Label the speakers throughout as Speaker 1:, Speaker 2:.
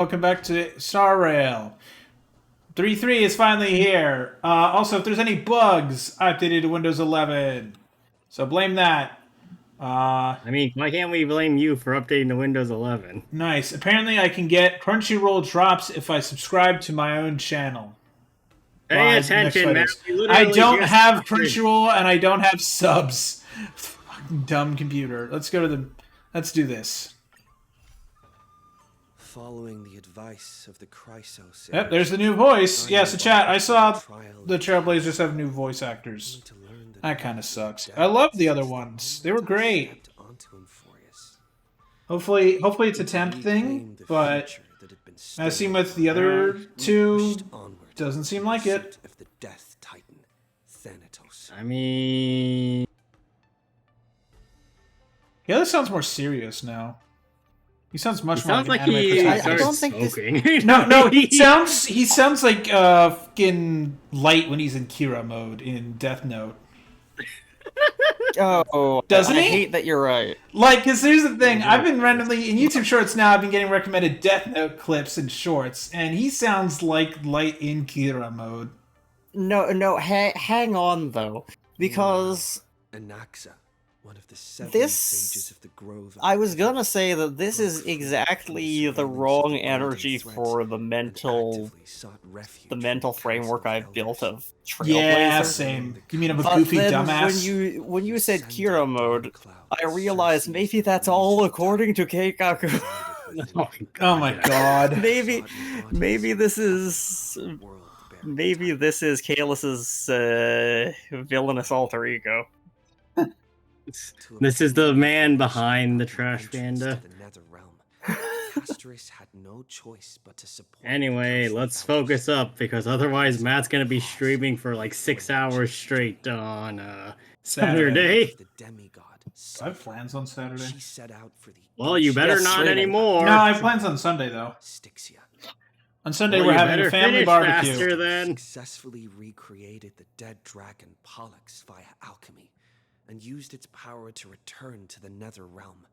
Speaker 1: Welcome back to Star Rail. 3.3 is finally here. Also, if there's any bugs, I updated to Windows 11. So blame that.
Speaker 2: I mean, why can't we blame you for updating to Windows 11?
Speaker 1: Nice. Apparently, I can get Crunchyroll drops if I subscribe to my own channel.
Speaker 2: Pay
Speaker 1: By next
Speaker 2: attention, man.
Speaker 1: Fridays. I don't have Crunchyroll and I don't have subs. Fucking dumb computer. Let's go to the. Let's do this.
Speaker 3: Following the advice of the Chrysos.
Speaker 1: Yep, there's the new voice. Yeah, so chat, I saw the Trailblazers have new voice actors. That kind of sucks. I love the other ones. They were great. Hopefully it's a temp thing, but as seen with the other two, doesn't seem like it.
Speaker 2: I mean...
Speaker 1: Yeah, this sounds more serious now. He sounds much more
Speaker 2: like
Speaker 1: an anime
Speaker 2: he
Speaker 1: protagonist.
Speaker 2: I don't think smoking.
Speaker 1: No, he sounds like fucking Light when he's in Kira mode in Death Note.
Speaker 4: Oh,
Speaker 1: doesn't he?
Speaker 4: I hate that you're right.
Speaker 1: Like, because here's the thing, I've been randomly in YouTube Shorts now. I've been getting recommended Death Note clips and shorts, and he sounds like Light in Kira mode.
Speaker 4: No, hang on though, because
Speaker 3: Anaxa, one of the seven
Speaker 4: this
Speaker 3: sages of the Grove.
Speaker 4: I was gonna say that this is exactly the wrong energy for the mental framework I've built of Trailblazer.
Speaker 1: Yeah, same. You mean I'm a goofy dumbass?
Speaker 4: When you said Kira mode, I realized maybe that's all according to Keikaku.
Speaker 1: Oh my god.
Speaker 4: maybe this is Kaelus's villainous alter ego.
Speaker 2: This is the man behind the trash panda. Anyway, let's focus up, because otherwise Matt's gonna be streaming for like 6 hours straight on Saturday.
Speaker 1: I have plans on Saturday.
Speaker 2: Well, you better not anymore.
Speaker 1: No, I have plans on Sunday though. On Sunday we're having a family barbecue.
Speaker 2: Faster, then.
Speaker 3: Successfully recreated the dead dragon Pollux via alchemy, and used its power to return to the Nether Realm,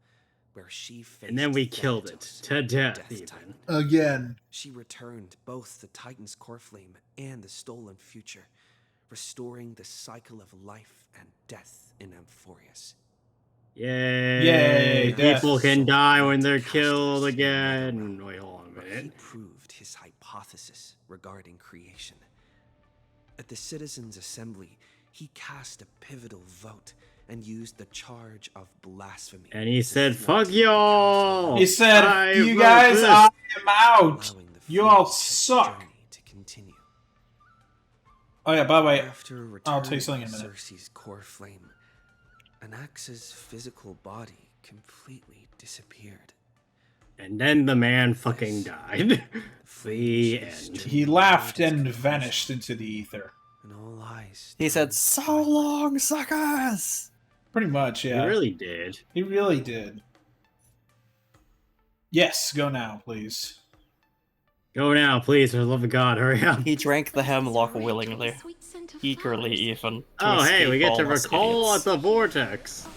Speaker 3: where she faced.
Speaker 2: And then we killed it to death even.
Speaker 1: Again.
Speaker 3: She returned both the Titan's core flame and the stolen future, restoring the cycle of life and death in Amphorius.
Speaker 2: Yay! People can die when they're killed again. Wait, hold on a minute.
Speaker 3: He proved his hypothesis regarding creation. At the Citizens' Assembly, he cast a pivotal vote and used the charge of blasphemy.
Speaker 2: And he said, fuck y'all!
Speaker 1: He said, you guys, I am out! You all suck! Oh yeah, by the way, I'll tell you something in a minute.
Speaker 3: Cersei's core flame, Anaxa's physical body completely disappeared.
Speaker 2: And then the man fucking died. The end.
Speaker 1: He laughed and vanished into the ether.
Speaker 3: And all eyes.
Speaker 4: He said, "So long, suckers!"
Speaker 1: Pretty much, yeah.
Speaker 2: He really did.
Speaker 1: He really did. Yes, go now, please.
Speaker 2: Go now, please, for the love of God, hurry up.
Speaker 4: He drank the hemlock willingly. Eagerly, even.
Speaker 2: Oh, hey, we get to recall at the vortex.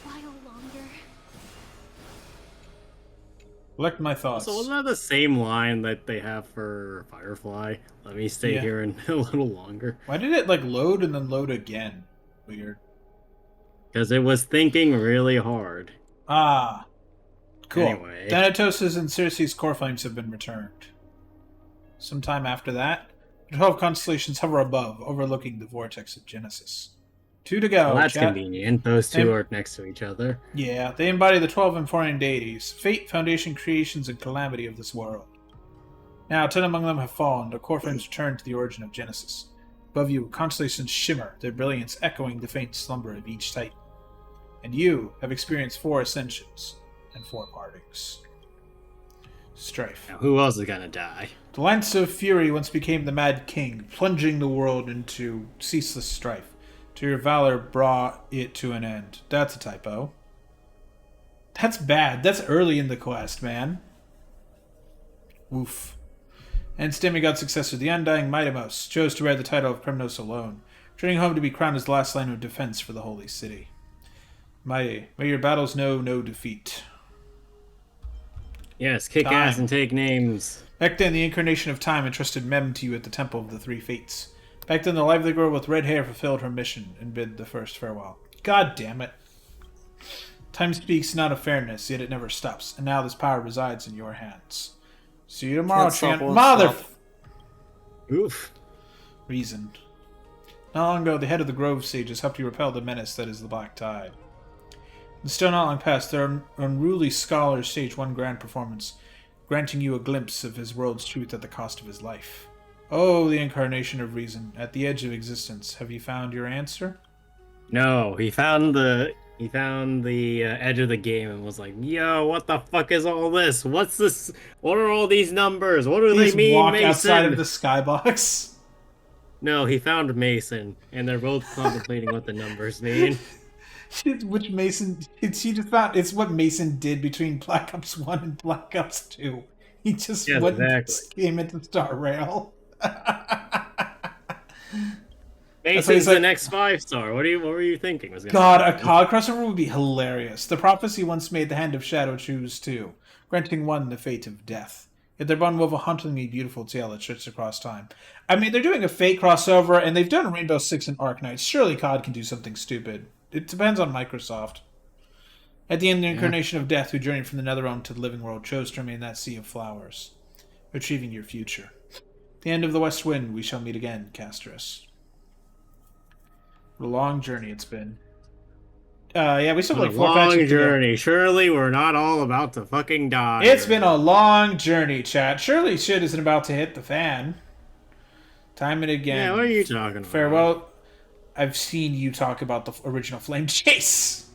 Speaker 1: Collect my thoughts.
Speaker 2: So wasn't that the same line that they have for Firefly? Let me stay here a little longer.
Speaker 1: Why did it, like, load and then load again? Weird.
Speaker 2: Because it was thinking really hard.
Speaker 1: Ah. Cool.
Speaker 2: Anyway.
Speaker 1: Thanatos' and Circe's core flames have been returned. Sometime after that, the 12 constellations hover above, overlooking the vortex of Genesis. 2 to go.
Speaker 2: Well, that's convenient. Those two are next to each other.
Speaker 1: Yeah, they embody the 12 Amphorian deities, fate, foundation, creations, and calamity of this world. Now, 10 among them have fallen, their core flames return to the origin of Genesis. Above you, constellations shimmer, their brilliance echoing the faint slumber of each Titan. And you have experienced 4 ascensions and 4 partings. Strife.
Speaker 2: Now, who else is gonna die?
Speaker 1: The Lance of Fury once became the Mad King, plunging the world into ceaseless strife. To your valor brought it to an end. That's a typo. That's bad. That's early in the quest, man. Woof. And demigod successor, the undying Mightimos, chose to bear the title of Kremnos alone, returning home to be crowned as the last line of defense for the holy city. Mighty, may your battles know no defeat.
Speaker 2: Yes, kick ass and take names.
Speaker 1: Back then, the incarnation of time entrusted Mem to you at the Temple of the Three Fates. Back then, the lively girl with red hair fulfilled her mission and bid the first farewell. God damn it. Time speaks not of fairness, yet it never stops, and now this power resides in your hands. See you tomorrow, Mother...
Speaker 2: Oof.
Speaker 1: Reason. Not long ago, the head of the Grove Sages helped you repel the menace that is the Black Tide. In the still not long past, their unruly scholars staged one grand performance, granting you a glimpse of his world's truth at the cost of his life. Oh, the incarnation of reason, at the edge of existence. Have you found your answer?
Speaker 2: No, he found the edge of the game and was like, "Yo, what the fuck is all this? What's this? What are all these numbers? What do they mean,
Speaker 1: walk
Speaker 2: Mason?"
Speaker 1: outside of the skybox.
Speaker 2: No, he found Mason, and they're both contemplating what the numbers mean.
Speaker 1: Which Mason... He just found... It's what Mason did between Black Ops 1 and Black Ops 2. He just came into Star Rail.
Speaker 2: Mason's the next 5-star. What were you thinking?
Speaker 1: God, a COD crossover would be hilarious. The prophecy once made the Hand of Shadow choose two, granting one the fate of death. Yet their bond wove a hauntingly beautiful tale that stretched across time. I mean, they're doing a Fate crossover, and they've done Rainbow Six and Arknights. Surely COD can do something stupid. It depends on Microsoft. At the end, the incarnation of death who journeyed from the Netherrealm to the living world chose to remain in that sea of flowers, retrieving your future. At the end of the West Wind, we shall meet again, Castris. What a long journey it's been. Yeah, we still have like 4 patches.
Speaker 2: Long journey. Surely we're not all about to fucking die.
Speaker 1: It's been a long journey, chat. Surely shit isn't about to hit the fan. Time and again.
Speaker 2: Yeah, what are you talking about?
Speaker 1: Farewell. I've seen you talk about the original Flame Chase.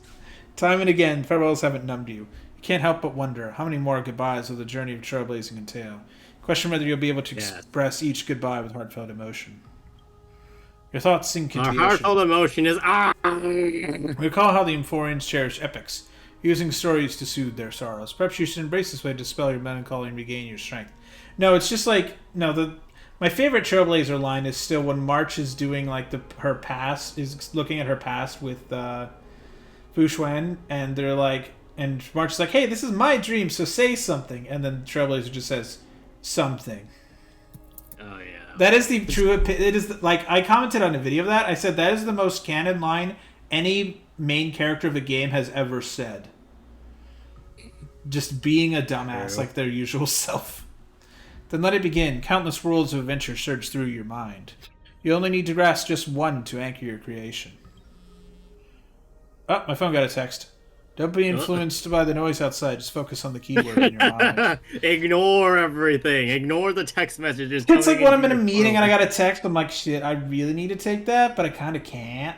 Speaker 1: Time and again, farewells haven't numbed you. You can't help but wonder, how many more goodbyes will the journey of trailblazing entail? Question whether you'll be able to express each goodbye with heartfelt emotion. Your thoughts sink into the ocean.
Speaker 2: Heartfelt emotion is
Speaker 1: Recall how the Emphorians cherish epics, using stories to soothe their sorrows. Perhaps you should embrace this way to dispel your melancholy and regain your strength. No, it's just like my favorite Trailblazer line is still when March is doing like her past, is looking at her past with Fu Xuan, and they're like, and March is like, "Hey, this is my dream, so say something," and then Trailblazer just says something.
Speaker 2: Oh yeah.
Speaker 1: That is the true. It is like I commented on a video of that. I said that is the most canon line any main character of a game has ever said. Just being a dumbass like their usual self. Then let it begin. Countless worlds of adventure surge through your mind. You only need to grasp just one to anchor your creation. Oh, my phone got a text. Don't be influenced by the noise outside. Just focus on the keyword in your mind.
Speaker 2: Ignore everything. Ignore the text messages.
Speaker 1: It's like when I'm in a meeting and I got a text. I'm like, shit, I really need to take that, but I kind of can't.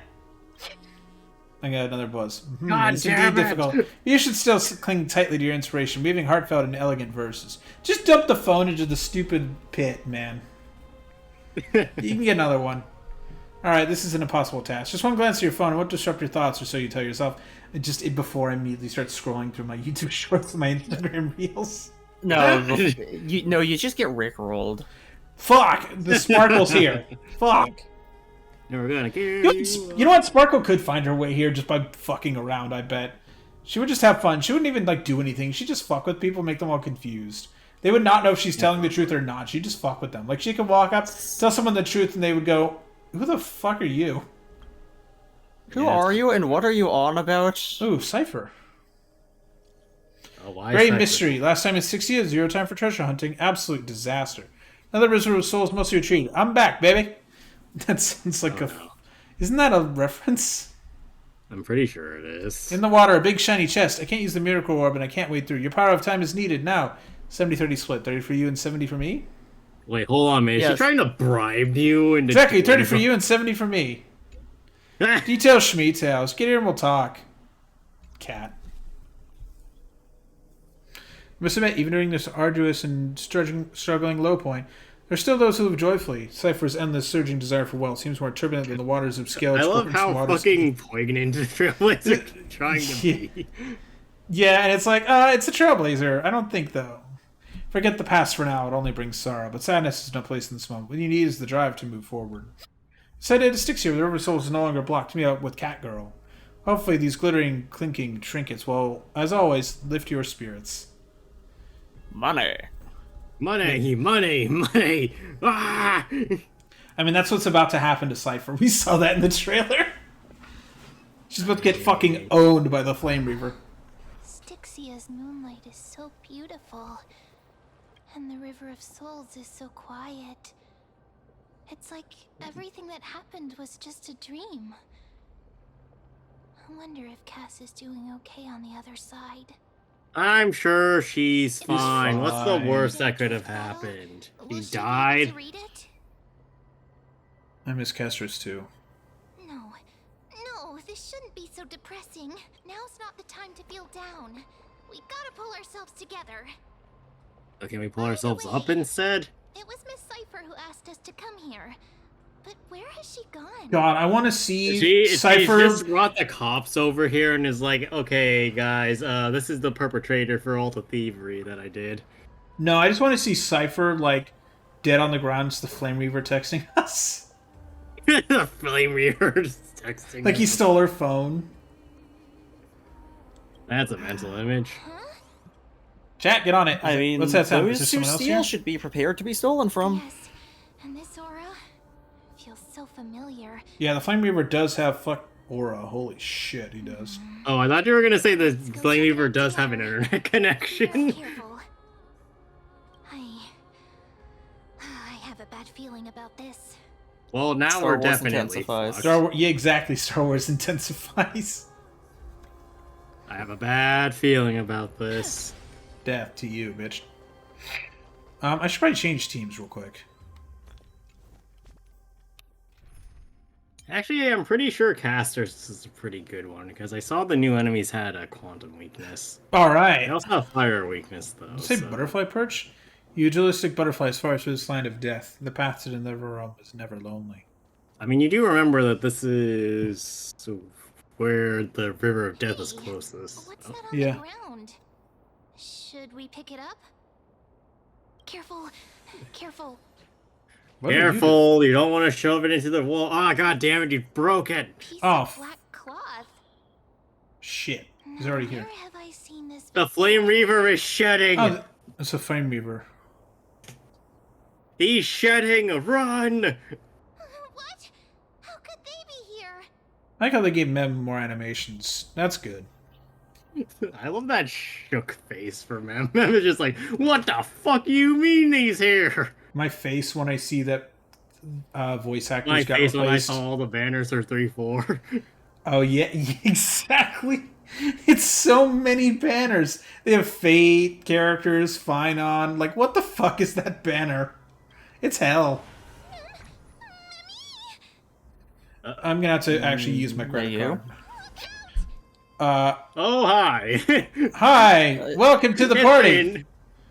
Speaker 1: I got another buzz.
Speaker 2: God
Speaker 1: it's
Speaker 2: damn
Speaker 1: indeed
Speaker 2: it.
Speaker 1: difficult. You should still cling tightly to your inspiration, weaving heartfelt and elegant verses. Just dump the phone into the stupid pit, man. You can get another one. Alright, this is an impossible task. Just one glance at your phone won't disrupt your thoughts, or so you tell yourself. Before I immediately start scrolling through my YouTube shorts and my Instagram reels.
Speaker 4: No, you just get rickrolled.
Speaker 1: Fuck! The Sparkle's here. Fuck!
Speaker 2: Never gonna kill
Speaker 1: You know what? Sparkle could find her way here just by fucking around, I bet. She would just have fun. She wouldn't even, do anything. She'd just fuck with people, make them all confused. They would not know if she's telling the truth or not. She'd just fuck with them. Like, she could walk up, tell someone the truth, and they would go, "Who the fuck are you?
Speaker 4: Who are you, and what are you on about?"
Speaker 1: Ooh, Cypher.
Speaker 2: Oh, why
Speaker 1: Great
Speaker 2: Cypher?
Speaker 1: mystery. Last time in 6 years, 0 time for treasure hunting. Absolute disaster. Another Reservoir of Souls, mostly retreat. I'm back, baby. That sounds like Isn't that a reference?
Speaker 2: I'm pretty sure it is.
Speaker 1: In the water, a big shiny chest. I can't use the miracle orb, and I can't wade through. Your power of time is needed now. 70-30 split. 30 for you and 70 for me?
Speaker 2: Wait, hold on, man. Is she trying to bribe you? Into
Speaker 1: Exactly. 30 for you and 70 for me. Details, schmeetails. Get here and we'll talk. Cat. I must admit, even during this arduous and struggling low point, there are still those who live joyfully. Cypher's endless surging desire for wealth seems more turbulent than the waters of Scale.
Speaker 2: I love how fucking poignant the Trailblazer trying to be.
Speaker 1: Yeah, and it's like, it's a Trailblazer. I don't think, though. Forget the past for now. It only brings sorrow. But sadness is no place in this moment. What you need is the drive to move forward. Said it sticks here. The river souls is no longer blocked me out with Catgirl. Hopefully these glittering, clinking trinkets will, as always, lift your spirits.
Speaker 4: Money.
Speaker 2: Money, money, money! Ah!
Speaker 1: I mean, that's what's about to happen to Cypher. We saw that in the trailer. She's about to get fucking owned by the Flame Reaver.
Speaker 5: Styxia's moonlight is so beautiful, and the River of Souls is so quiet. It's like everything that happened was just a dream. I wonder if Cass is doing okay on the other side.
Speaker 2: I'm sure she's fine. What's the
Speaker 1: fine.
Speaker 2: worst that could have happened? He
Speaker 5: Will she be able
Speaker 2: died?
Speaker 5: to read it?
Speaker 1: I miss Kestrus too.
Speaker 5: No. No, this shouldn't be so depressing. Now's not the time to feel down. We gotta pull ourselves together.
Speaker 2: Can we pull ourselves up instead?
Speaker 5: It was Miss Cypher who asked us to come here. But where has she gone?
Speaker 1: God, I want to see
Speaker 2: She
Speaker 1: Cypher.
Speaker 2: just brought the cops over here and is like, okay, guys, this is the perpetrator for all the thievery that I did.
Speaker 1: No, I just want to see Cypher, like, dead on the ground. It's the Flame Reaver texting us.
Speaker 2: The Flame Reaver's texting
Speaker 1: Like he
Speaker 2: us.
Speaker 1: stole her phone.
Speaker 2: That's a mental image.
Speaker 5: Huh?
Speaker 1: Chat, get on it.
Speaker 4: I mean,
Speaker 1: What's that sound? Is
Speaker 4: those
Speaker 1: there
Speaker 4: who
Speaker 1: someone else
Speaker 4: steal
Speaker 1: here?
Speaker 4: should be prepared to be stolen from.
Speaker 5: Yes. And this aura feels so familiar.
Speaker 1: Yeah, the Flame Reaver does have fuck aura. Holy shit, he does.
Speaker 2: Oh, I thought you were gonna say the Flame Reaver does have an internet
Speaker 5: Be
Speaker 2: connection.
Speaker 5: real careful. I have a bad feeling about this.
Speaker 2: Well, now
Speaker 4: Star
Speaker 2: we're
Speaker 4: Wars
Speaker 2: definitely
Speaker 4: intensifies.
Speaker 2: fucked.
Speaker 1: Star Wars, yeah, exactly. Star Wars intensifies.
Speaker 2: I have a bad feeling about this.
Speaker 1: Death to you, bitch. I should probably change teams real quick.
Speaker 2: Actually, I'm pretty sure Casters is a pretty good one because I saw the new enemies had a quantum weakness.
Speaker 1: All
Speaker 2: They
Speaker 1: right.
Speaker 2: also have fire weakness though.
Speaker 1: Say
Speaker 2: so-
Speaker 1: butterfly perch. You dualistic butterfly as far as through this land of death. The path to the never realm is never lonely.
Speaker 2: I mean, you do remember that this is where the River of Death is closest.
Speaker 5: What's
Speaker 2: Oh.
Speaker 5: that on
Speaker 1: Yeah.
Speaker 5: the ground? Should we pick it up? Careful. Careful.
Speaker 1: What are you
Speaker 2: Careful, you don't want to shove it into the wall. Oh, god damn it, you broke it.
Speaker 5: Piece
Speaker 1: Oh,
Speaker 5: of black cloth.
Speaker 1: Shit. He's already here.
Speaker 5: Where have I seen this
Speaker 2: The Flame
Speaker 5: before?
Speaker 2: Reaver is shedding.
Speaker 1: Oh, it's a Flame Reaver.
Speaker 2: He's shedding. Run.
Speaker 5: What? How could they be here?
Speaker 1: I like how they gave Mem more animations. That's good.
Speaker 2: I love that shook face for Mem. Mem is just like, what the fuck you mean he's here?
Speaker 1: My face when I see that voice actors
Speaker 2: My
Speaker 1: got
Speaker 2: face when I
Speaker 1: replaced.
Speaker 2: saw all the banners are 3-4.
Speaker 1: Oh yeah, exactly. It's so many banners. They have Fate characters, Finon. Like, what the fuck is that banner? It's hell. I'm gonna have to actually use my credit
Speaker 4: you?
Speaker 1: card.
Speaker 2: Oh, hi.
Speaker 1: Hi, welcome to the party.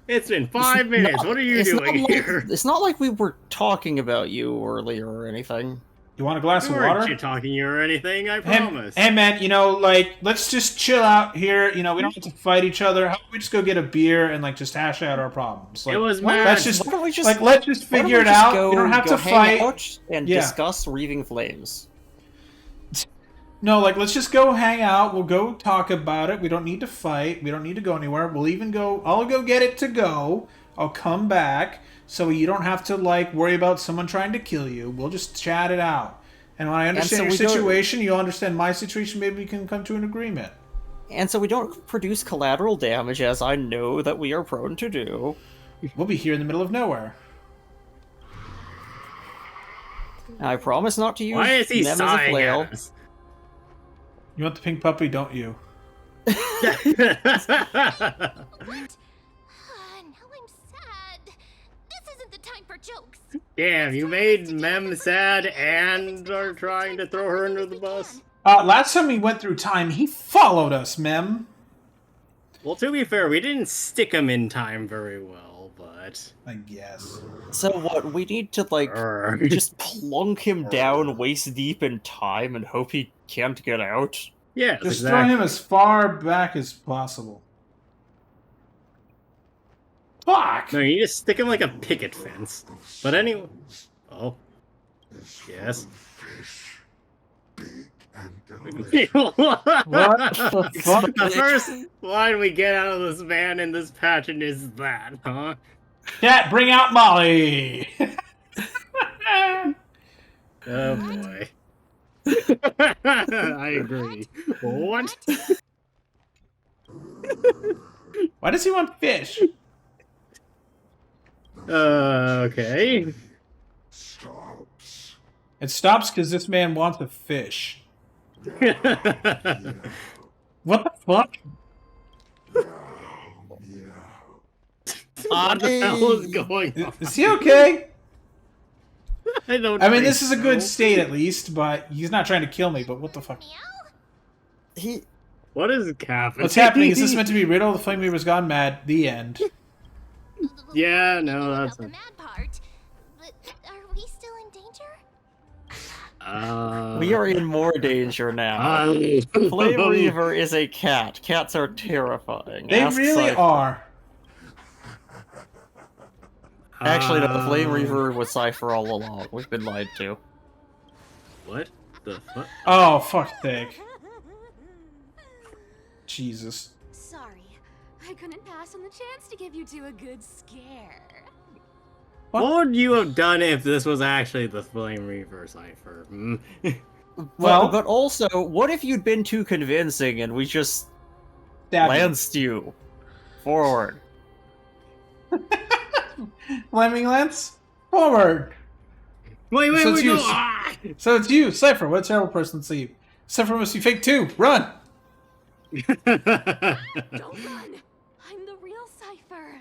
Speaker 2: It's been 5 minutes. What are you
Speaker 4: It's
Speaker 2: doing
Speaker 4: not like-
Speaker 2: here?
Speaker 4: It's not like we were talking about you earlier or anything.
Speaker 1: You want a glass
Speaker 2: You
Speaker 1: of
Speaker 2: weren't
Speaker 1: water?
Speaker 2: shit talking or anything, I
Speaker 1: Hey,
Speaker 2: promise.
Speaker 1: hey man, you know, like, let's just chill out here. You know, we don't have to fight each other. How about we just go get a beer and like just hash out our problems? Like,
Speaker 2: It was
Speaker 4: Why-
Speaker 2: mad.
Speaker 1: let's just
Speaker 4: Why don't we just
Speaker 1: like let's just
Speaker 4: why don't
Speaker 1: figure
Speaker 4: we
Speaker 1: it
Speaker 4: just
Speaker 1: out.
Speaker 4: Go,
Speaker 1: You don't have
Speaker 4: go
Speaker 1: to
Speaker 4: hang
Speaker 1: fight.
Speaker 4: out and
Speaker 1: Yeah.
Speaker 4: discuss Reaving Flames.
Speaker 1: No, like let's just go hang out. We'll go talk about it. We don't need to fight. We don't need to go anywhere. We'll even go. I'll go get it to go. I'll come back, so you don't have to like worry about someone trying to kill you. We'll just chat it out. And when I understand
Speaker 4: so
Speaker 1: your
Speaker 4: we don't-
Speaker 1: situation, you'll understand my situation. Maybe we can come to an agreement.
Speaker 4: And so we don't produce collateral damage, as I know that we are prone to do.
Speaker 1: We'll be here in the middle of nowhere.
Speaker 4: I promise not to use
Speaker 2: Why is he
Speaker 4: them as a
Speaker 2: sighing
Speaker 4: flail.
Speaker 2: at us?
Speaker 1: You want the pink puppy, don't you?
Speaker 5: What? Now I'm sad. This isn't the time for jokes.
Speaker 2: Damn, you made Mem sad and are trying to throw her under the bus?
Speaker 1: Last time we went through time, he followed us, Mem.
Speaker 2: Well, to be fair, we didn't stick him in time very well, but...
Speaker 1: I guess.
Speaker 4: So what, we need to, like,
Speaker 2: Urgh.
Speaker 4: just plunk him down waist deep in time and hope he can't get out?
Speaker 2: Yes,
Speaker 1: Just
Speaker 2: exactly.
Speaker 1: throw him as far back as possible. Fuck!
Speaker 2: No, you just stick him like a picket fence. But anyway... Oh. Yes.
Speaker 1: What the fuck?
Speaker 2: The first line we get out of this van in this pageant is that, huh?
Speaker 1: Cat, bring out Molly!
Speaker 2: Oh boy. I agree. What?
Speaker 1: Why does he want fish?
Speaker 2: Okay.
Speaker 1: It stops because this man wants a fish. What the fuck?
Speaker 2: What the hell is going on?
Speaker 1: Is he okay?
Speaker 2: I don't.
Speaker 1: I mean,
Speaker 2: think
Speaker 1: this is a good
Speaker 2: so.
Speaker 1: state at least, but he's not trying to kill me. But what the fuck?
Speaker 4: He
Speaker 2: What is happening?
Speaker 1: What's happening? Is this meant to be Riddle? The Flame Reaver's gone mad. The end.
Speaker 2: Yeah, no, that's
Speaker 5: the mad part. But are we still in danger?
Speaker 4: we are in more danger now. Flame Reaver is a cat. Cats are terrifying.
Speaker 1: They
Speaker 4: Ask
Speaker 1: really
Speaker 4: Cypher.
Speaker 1: are.
Speaker 4: Actually, no, the Flame Reaver was Cypher all along. We've been lied to.
Speaker 2: What the fuck?
Speaker 1: Oh, fuck's sake. Jesus.
Speaker 6: Sorry, I couldn't pass on the chance to give you two a good scare.
Speaker 2: What would you have done if this was actually the Flame Reaver cipher?
Speaker 1: Well-
Speaker 4: but also, what if you'd been too convincing and we just
Speaker 1: Stab him.
Speaker 4: lanced you forward?
Speaker 1: Flaming Lance? Forward!
Speaker 2: Wait,
Speaker 1: So it's
Speaker 2: no!
Speaker 1: you.
Speaker 2: Ah!
Speaker 1: So it's you, Cypher. What a terrible person to leave. Cypher must be fake too. Run!
Speaker 6: Don't run! I'm the real Cypher.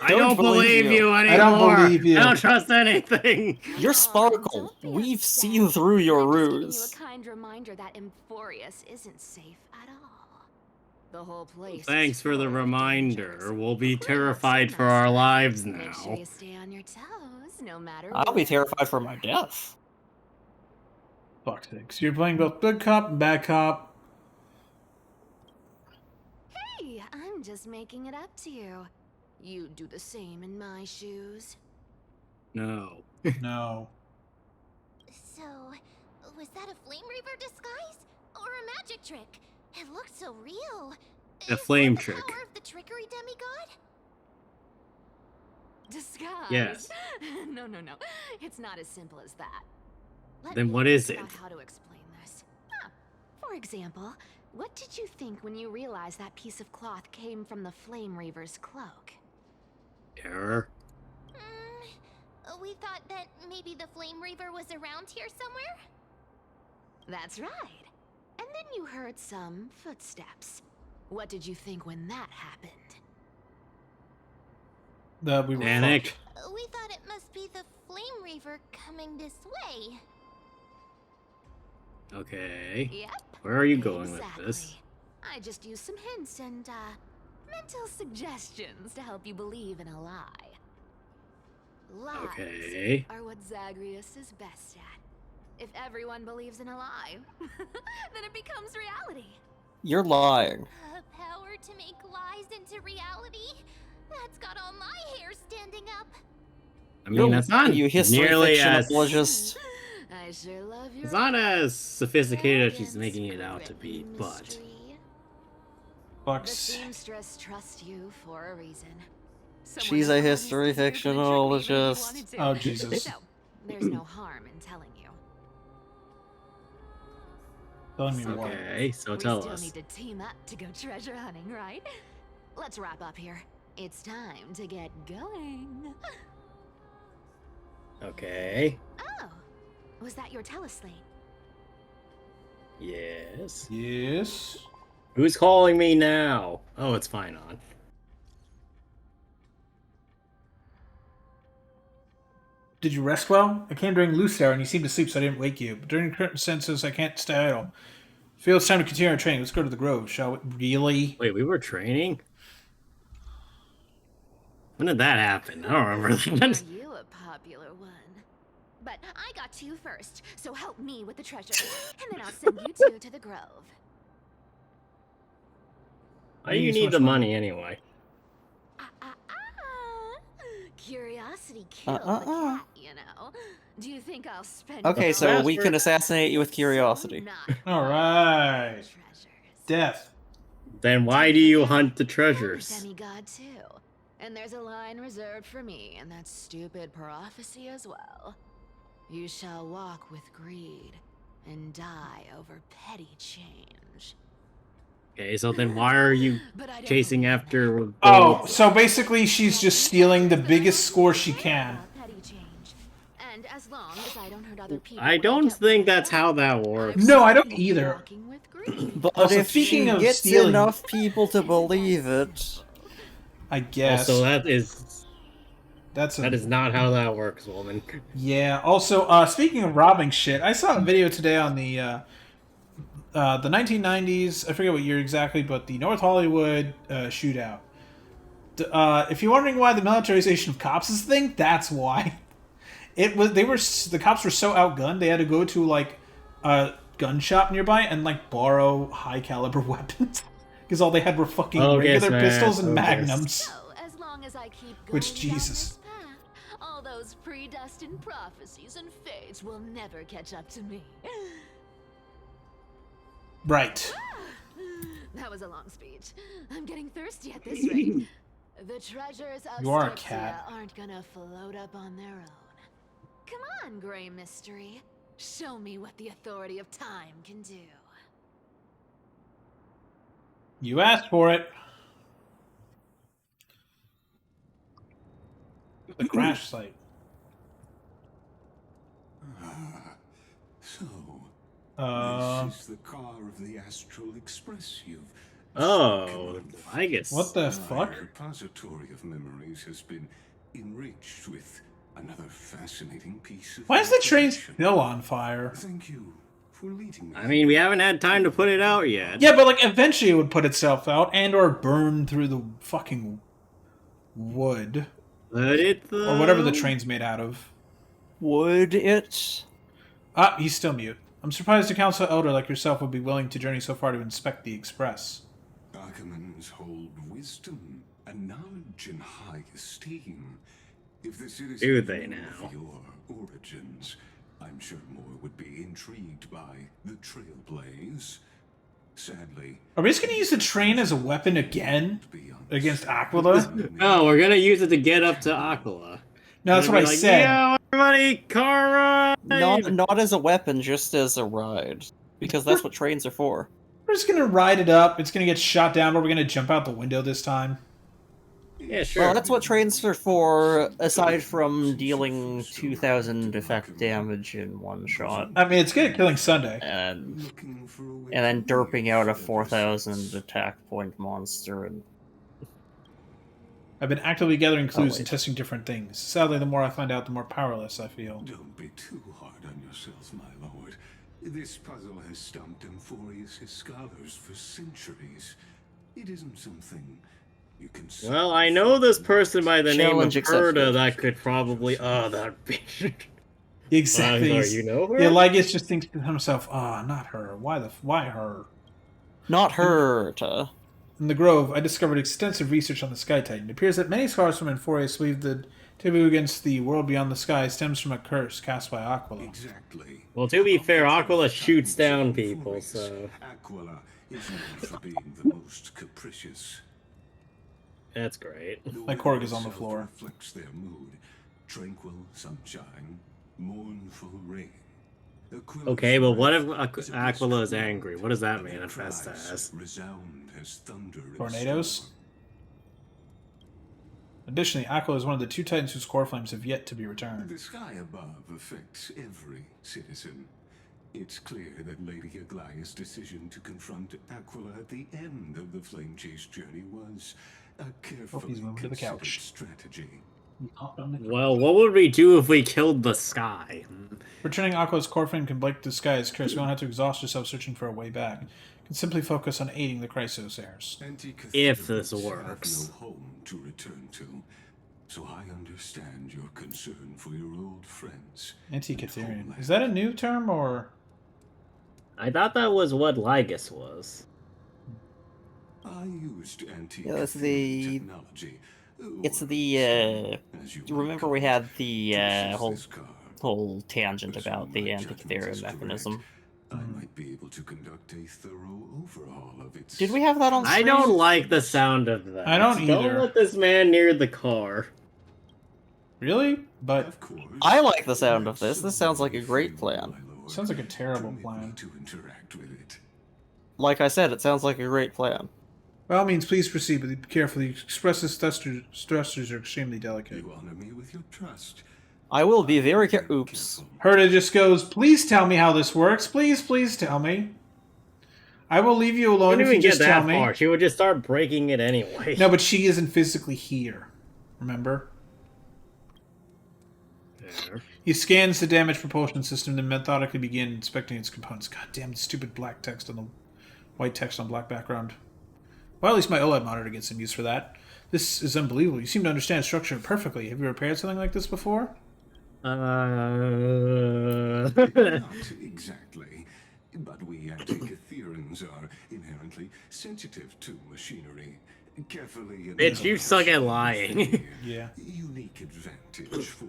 Speaker 2: I don't believe you anymore.
Speaker 1: I don't believe you.
Speaker 2: I don't trust anything.
Speaker 4: You're Sparkle. We've seen through your ruse.
Speaker 6: Just giving you a kind reminder that Emphorius isn't safe at all. The whole place.
Speaker 2: Thanks
Speaker 6: is
Speaker 2: for the
Speaker 6: full of
Speaker 2: reminder.
Speaker 6: dangers.
Speaker 2: We'll be
Speaker 6: Please,
Speaker 2: terrified for
Speaker 6: nice.
Speaker 2: our lives
Speaker 6: Make sure
Speaker 2: now.
Speaker 6: you stay on your toes, no matter
Speaker 4: I'll be
Speaker 6: what.
Speaker 4: terrified for my death.
Speaker 1: Fuck's sake. So you're playing both good cop and bad cop.
Speaker 6: Hey, I'm just making it up to you. You'd do the same in my shoes.
Speaker 2: No.
Speaker 1: No.
Speaker 5: So, was that a Flame Reaver disguise? Or a magic trick? It looked so real.
Speaker 2: A
Speaker 5: Is
Speaker 2: flame
Speaker 5: that the
Speaker 2: trick.
Speaker 5: power of the trickery demigod?
Speaker 6: Disguise?
Speaker 2: Yes.
Speaker 6: No. It's not as simple as that. Let
Speaker 2: Then
Speaker 6: me
Speaker 2: what is
Speaker 6: think
Speaker 2: it?
Speaker 6: about how to explain this. For example, what did you think when you realized that piece of cloth came from the Flame Reaver's cloak?
Speaker 2: Error.
Speaker 5: We thought that maybe the Flame Reaver was around here somewhere?
Speaker 6: That's right. And then you heard some footsteps. What did you think when that happened?
Speaker 1: We were
Speaker 2: Panic.
Speaker 1: fucked.
Speaker 5: We thought it must be the Flame Reaver coming this way.
Speaker 2: Okay.
Speaker 6: Yep.
Speaker 2: Where are you going
Speaker 6: exactly.
Speaker 2: with this?
Speaker 6: I just used some hints and, mental suggestions to help you believe in a lie. Lies
Speaker 2: Okay.
Speaker 6: are what Zagreus is best at. If everyone believes in a lie, then it becomes reality.
Speaker 4: You're lying.
Speaker 5: Power to make lies into reality? That's got all my hair standing up.
Speaker 2: I mean, that's not
Speaker 4: You history
Speaker 2: nearly
Speaker 4: fiction
Speaker 2: as
Speaker 4: apologist.
Speaker 6: I sure love your
Speaker 2: it's not as sophisticated as she's
Speaker 6: elegance,
Speaker 2: making it out to be,
Speaker 6: written
Speaker 2: but
Speaker 6: mystery. The
Speaker 1: Fuck's.
Speaker 6: seamstress trusts you for a reason. Someone
Speaker 4: She's a
Speaker 6: who
Speaker 4: history
Speaker 6: promised to do good trick even if he
Speaker 4: fictionologist.
Speaker 6: wanted to.
Speaker 1: Oh, Jesus.
Speaker 6: So, there's no harm in telling you.
Speaker 1: Telling me what?
Speaker 2: okay. So
Speaker 6: We
Speaker 2: tell
Speaker 6: still
Speaker 2: us.
Speaker 6: need to team up to go treasure hunting, right? Let's wrap up here. It's time to get going.
Speaker 2: Okay.
Speaker 6: Oh, was that your teleslate?
Speaker 2: Yes.
Speaker 1: Yes.
Speaker 2: Who's calling me now? Oh, it's fine on.
Speaker 1: Did you rest well? I came during loose hour and you seemed to sleep, so I didn't wake you. But during current senses, I can't stay idle. Feel it's time to continue our training. Let's go to the Grove, shall we? Really?
Speaker 2: Wait, we were training? When did that happen? I don't remember
Speaker 6: Are
Speaker 2: that.
Speaker 6: you a popular one? But I got to you first, so help me with the treasure, and then I'll send you two to the Grove.
Speaker 2: Why do you need the money anyway?
Speaker 6: Curiosity killed the cat, you know. Do you think I'll spend?
Speaker 4: Okay, so
Speaker 2: Fast
Speaker 4: we
Speaker 2: for-
Speaker 4: can assassinate you with curiosity.
Speaker 6: Not
Speaker 1: All right.
Speaker 6: treasures.
Speaker 1: Death.
Speaker 2: Then why do you hunt the
Speaker 6: You're a
Speaker 2: treasures?
Speaker 6: demigod too. And there's a line reserved for me in that stupid prophecy as well. You shall walk with greed and die over petty change.
Speaker 2: Okay, so then why are you
Speaker 6: But I don't
Speaker 2: chasing
Speaker 6: believe in
Speaker 2: after
Speaker 6: that.
Speaker 1: Oh,
Speaker 2: gold?
Speaker 1: so basically she's just stealing the biggest score she can.
Speaker 6: Petty change. And as long as I don't hurt other people
Speaker 2: I
Speaker 6: when
Speaker 2: don't
Speaker 6: get
Speaker 2: think
Speaker 6: what I
Speaker 2: that's how
Speaker 6: want,
Speaker 2: that
Speaker 6: I'm
Speaker 2: works.
Speaker 1: No, I don't
Speaker 6: still
Speaker 1: either.
Speaker 6: walking with greed.
Speaker 4: But
Speaker 1: Also,
Speaker 4: if she
Speaker 1: speaking of
Speaker 4: gets
Speaker 1: stealing-
Speaker 4: enough people to believe it,
Speaker 1: I guess.
Speaker 2: Also, that is
Speaker 1: That's
Speaker 2: not how that works, woman.
Speaker 1: Yeah. Also, speaking of robbing shit, I saw a video today on the 1990s. I forget what year exactly, but the North Hollywood shootout. If you're wondering why the militarization of cops is a thing, that's why. The cops were so outgunned they had to go to like a gun shop nearby and like borrow high caliber weapons because all they had were fucking regular pistols and magnums.
Speaker 6: So, as long as I keep going
Speaker 1: Which,
Speaker 6: down
Speaker 1: Jesus.
Speaker 6: this path, all those predestined prophecies and fates will never catch up to me.
Speaker 1: Right.
Speaker 6: That was a long speech. I'm getting thirsty at this rate. The treasures of
Speaker 1: You are a
Speaker 6: Styxia
Speaker 1: cat.
Speaker 6: aren't gonna float up on their own. Come on, Gray Mystery. Show me what the authority of time can do.
Speaker 1: You asked for it. The crash site.
Speaker 7: So,
Speaker 1: Uh,
Speaker 7: this is the car of the Astral Express you've
Speaker 2: Oh,
Speaker 7: spoken of.
Speaker 2: I guess.
Speaker 1: What the
Speaker 7: My
Speaker 1: fuck?
Speaker 7: repository of memories has been enriched with another fascinating piece of
Speaker 1: Why is the train
Speaker 7: information.
Speaker 1: still on fire?
Speaker 7: Thank you for leading me.
Speaker 2: I mean, we haven't had time to put it out yet.
Speaker 1: Yeah, but like eventually it would put itself out and or burn through the fucking wood
Speaker 2: But it
Speaker 1: or whatever the train's made out of.
Speaker 4: would it?
Speaker 1: Ah, he's still mute. I'm surprised a council elder like yourself would be willing to journey so far to inspect the express.
Speaker 7: Archimans hold wisdom and knowledge in high esteem. If the citizens
Speaker 2: Do they
Speaker 7: knew
Speaker 2: now?
Speaker 7: of your origins, I'm sure more would be intrigued by the Trailblaze. Sadly,
Speaker 1: Are we just gonna use the train as a weapon again
Speaker 7: beyond
Speaker 1: against Aquila?
Speaker 2: No, we're gonna use it to get up to Aquila.
Speaker 1: No, that's what I
Speaker 2: Like,
Speaker 1: said.
Speaker 2: Yo, everybody, car ride!
Speaker 4: Not as a weapon, just as a ride. Because that's what trains are for.
Speaker 1: We're just gonna ride it up. It's gonna get shot down, but we're gonna jump out the window this time.
Speaker 2: Yeah, sure.
Speaker 4: Well, that's what trains are for, aside from dealing 2,000 effect damage in one shot.
Speaker 1: I mean, it's good at killing Sunday.
Speaker 4: And
Speaker 7: looking for a way
Speaker 4: then
Speaker 7: to
Speaker 4: derping out a
Speaker 7: reach
Speaker 4: 4,000 attack point monster. And
Speaker 1: I've been actively gathering clues
Speaker 4: wait.
Speaker 1: and testing different things. Sadly, the more I find out, the more powerless I feel.
Speaker 7: Don't be too hard on yourself, my lord. This puzzle has stumped Amphorius' scholars for centuries. It isn't something you can
Speaker 2: Well, I know this person by the name of
Speaker 4: Challenge accepted.
Speaker 2: Herda that could probably. Oh, that bitch.
Speaker 1: Exactly.
Speaker 2: Sorry, you know her?
Speaker 1: Yeah, Lygus just thinks to himself, "Ah, not her. Why her?"
Speaker 4: not hurt.
Speaker 1: In the Grove, I discovered extensive research on the Sky Titan. It appears that many scholars from Amphorius believe the taboo against the world beyond the sky stems from a curse cast by Aquila.
Speaker 7: Exactly.
Speaker 2: Well, to be fair, Aquila shoots down people, so
Speaker 7: Aquila is known for being the most capricious.
Speaker 2: that's great.
Speaker 7: The
Speaker 1: My Korg
Speaker 7: weather
Speaker 1: is on the
Speaker 7: itself
Speaker 1: floor.
Speaker 7: reflects their mood. Tranquil sunshine, mournful rain.
Speaker 2: Okay, but what if Aquila is angry? What does that manifest as?
Speaker 7: Resound as thunder in a
Speaker 1: Tornadoes?
Speaker 7: storm.
Speaker 1: Additionally, Aquila is one of the two titans whose core flames have yet to be returned.
Speaker 7: The sky above affects every citizen. It's clear that Lady Aglaya's decision to confront Aquila at the end of the flame chase journey was a carefully
Speaker 1: moving to the
Speaker 7: considered
Speaker 1: couch.
Speaker 7: strategy.
Speaker 2: Well, what would we do if we killed the sky?
Speaker 1: Returning Aqua's core flame can break the sky's curse. You don't have to exhaust yourself searching for a way back. You can simply focus on aiding the Chrysos heirs.
Speaker 2: If this
Speaker 7: Anti-cathedrals
Speaker 2: works.
Speaker 7: have no home to return to, so I understand your concern for your old friends.
Speaker 1: Anti-Catherian. Is that a new term, or...?
Speaker 2: I thought that was what Lygus was.
Speaker 7: I used anti
Speaker 4: Yeah, that's the-
Speaker 7: technology.
Speaker 4: It's the,
Speaker 7: As you
Speaker 4: remember
Speaker 7: might
Speaker 4: we
Speaker 7: call
Speaker 4: had
Speaker 7: it,
Speaker 4: the,
Speaker 7: to possess
Speaker 4: whole
Speaker 7: this car.
Speaker 4: whole tangent
Speaker 7: Assume
Speaker 4: about
Speaker 7: my
Speaker 4: the
Speaker 7: judgment
Speaker 4: Antikythera
Speaker 7: is
Speaker 4: mechanism.
Speaker 7: correct. I might be able to conduct a thorough overhaul of its...
Speaker 4: Did we have that on
Speaker 2: I
Speaker 4: screen?
Speaker 2: don't like the sound of that.
Speaker 1: I don't either.
Speaker 2: Don't let this man near the car.
Speaker 1: Really? But
Speaker 7: Of course.
Speaker 4: I like the sound of this. This sounds like a great plan.
Speaker 7: My lord.
Speaker 1: sounds like a terrible
Speaker 7: Permit me
Speaker 1: plan.
Speaker 7: to interact with it.
Speaker 4: Like I said, it sounds like a great plan.
Speaker 1: By all means, please proceed, but be careful. The expressive stressors are extremely delicate.
Speaker 7: You honor me with your trust.
Speaker 4: I will be very careful. Oops.
Speaker 1: Herta just goes, please tell me how this works. Please tell me. I will leave you
Speaker 2: She
Speaker 1: alone
Speaker 2: wouldn't
Speaker 1: if you
Speaker 2: even get
Speaker 1: just tell
Speaker 2: that
Speaker 1: me.
Speaker 2: far. She would just start breaking it anyway.
Speaker 1: No, but she isn't physically here. Remember?
Speaker 2: There.
Speaker 1: He scans the damaged propulsion system and methodically begins inspecting its components. God damn the stupid black text on the white text on black background. Well, at least my OLED monitor gets some use for that. This is unbelievable. You seem to understand structure perfectly. Have you repaired something like this before?
Speaker 7: Not exactly. But we Antikytherians are inherently sensitive to machinery. Carefully and
Speaker 2: Bitch, you suck at lying.
Speaker 1: Yeah.
Speaker 7: Unique advantage for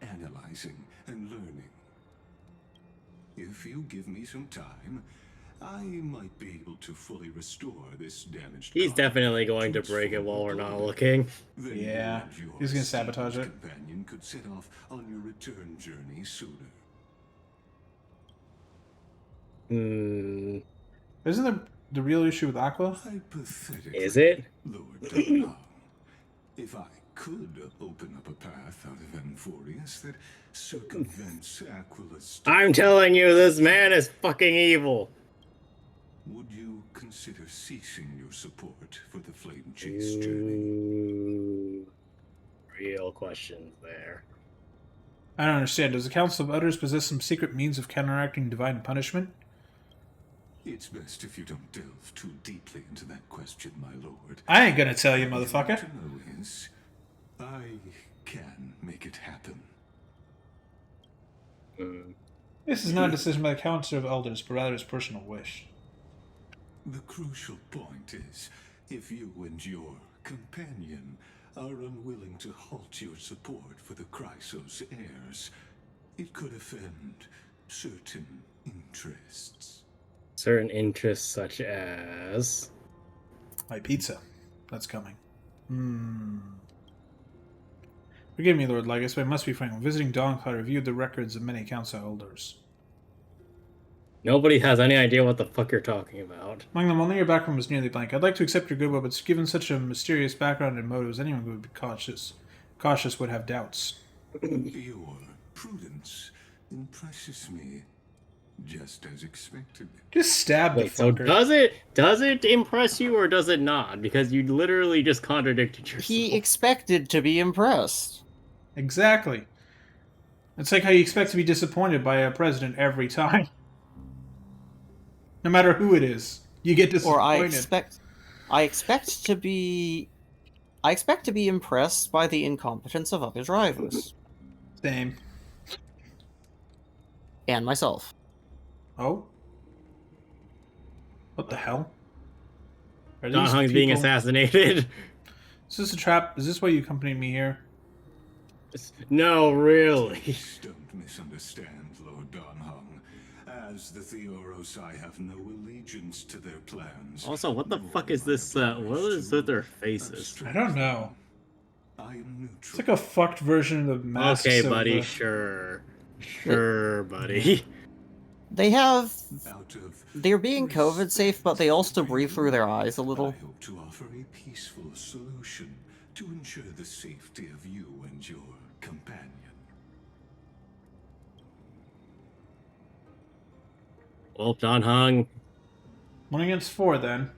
Speaker 7: analyzing and learning. If you give me some time, I might be able to fully restore this damaged
Speaker 2: He's
Speaker 7: car
Speaker 2: definitely going to break it while we're not looking.
Speaker 7: Then
Speaker 1: Yeah,
Speaker 7: you and your
Speaker 1: he's gonna sabotage
Speaker 7: esteemed
Speaker 1: it.
Speaker 7: companion could set off on your return journey sooner.
Speaker 2: Hmm.
Speaker 1: Isn't the real issue with Aqua?
Speaker 7: Hypothetically,
Speaker 2: Is it?
Speaker 7: Lord Dunham, if I could open up a path out of Amphorius that circumvents Aquila's...
Speaker 2: I'm telling you, this man is fucking evil.
Speaker 7: Would you consider ceasing your support for the Flame Chase journey?
Speaker 2: Ooh. Real questions there.
Speaker 1: I don't understand. Does the Council of Utters possess some secret means of counteracting divine punishment?
Speaker 7: It's best if you don't delve too deeply into that question, my lord.
Speaker 1: I ain't gonna tell you,
Speaker 7: What
Speaker 1: motherfucker.
Speaker 7: to know is, I can make it happen.
Speaker 2: Hmm.
Speaker 1: This is not a decision by the Council of Elders, but rather his personal wish.
Speaker 7: The crucial point is, if you and your companion are unwilling to halt your support for the Chrysos heirs, it could offend certain interests.
Speaker 2: Certain interests such as...
Speaker 1: My pizza. That's coming. Forgive me, Lord Legus, but I must be frank. When visiting Dawn, I reviewed the records of many Council Elders.
Speaker 2: Nobody has any idea what the fuck you're talking about.
Speaker 1: Among them, only your background was nearly blank. I'd like to accept your goodwill, but given such a mysterious background and motives, anyone who would be cautious would have doubts.
Speaker 7: Your prudence impresses me, just as expected.
Speaker 1: Just stab the
Speaker 2: Wait, so
Speaker 1: fucker.
Speaker 2: does it impress you or does it not? Because you literally just contradicted yourself.
Speaker 4: He expected to be impressed.
Speaker 1: Exactly. It's like how you expect to be disappointed by a president every time. No matter who it is, you get disappointed.
Speaker 4: Or I expect to be impressed by the incompetence of other drivers.
Speaker 1: Same.
Speaker 4: And myself.
Speaker 1: Oh? What the hell? Are
Speaker 2: Don
Speaker 1: these
Speaker 2: Hung's being
Speaker 1: people-
Speaker 2: assassinated.
Speaker 1: Is this a trap? Is this why you accompanied me here?
Speaker 2: No, really.
Speaker 7: Please don't misunderstand, Lord Donhung. As the Theoros, I have no allegiance to their plans.
Speaker 2: Also, what the fuck is this, what is with their faces?
Speaker 1: I don't know.
Speaker 7: I am neutral.
Speaker 1: It's like a fucked version of the masks.
Speaker 2: Okay,
Speaker 1: of
Speaker 2: buddy,
Speaker 1: the-
Speaker 2: sure. Sure, buddy.
Speaker 4: They're being COVID safe, but they also breathe through their eyes a little.
Speaker 7: I hope to offer a peaceful solution to ensure the safety of you and your companion.
Speaker 2: Well, Don Hung,
Speaker 1: 1 against 4, then.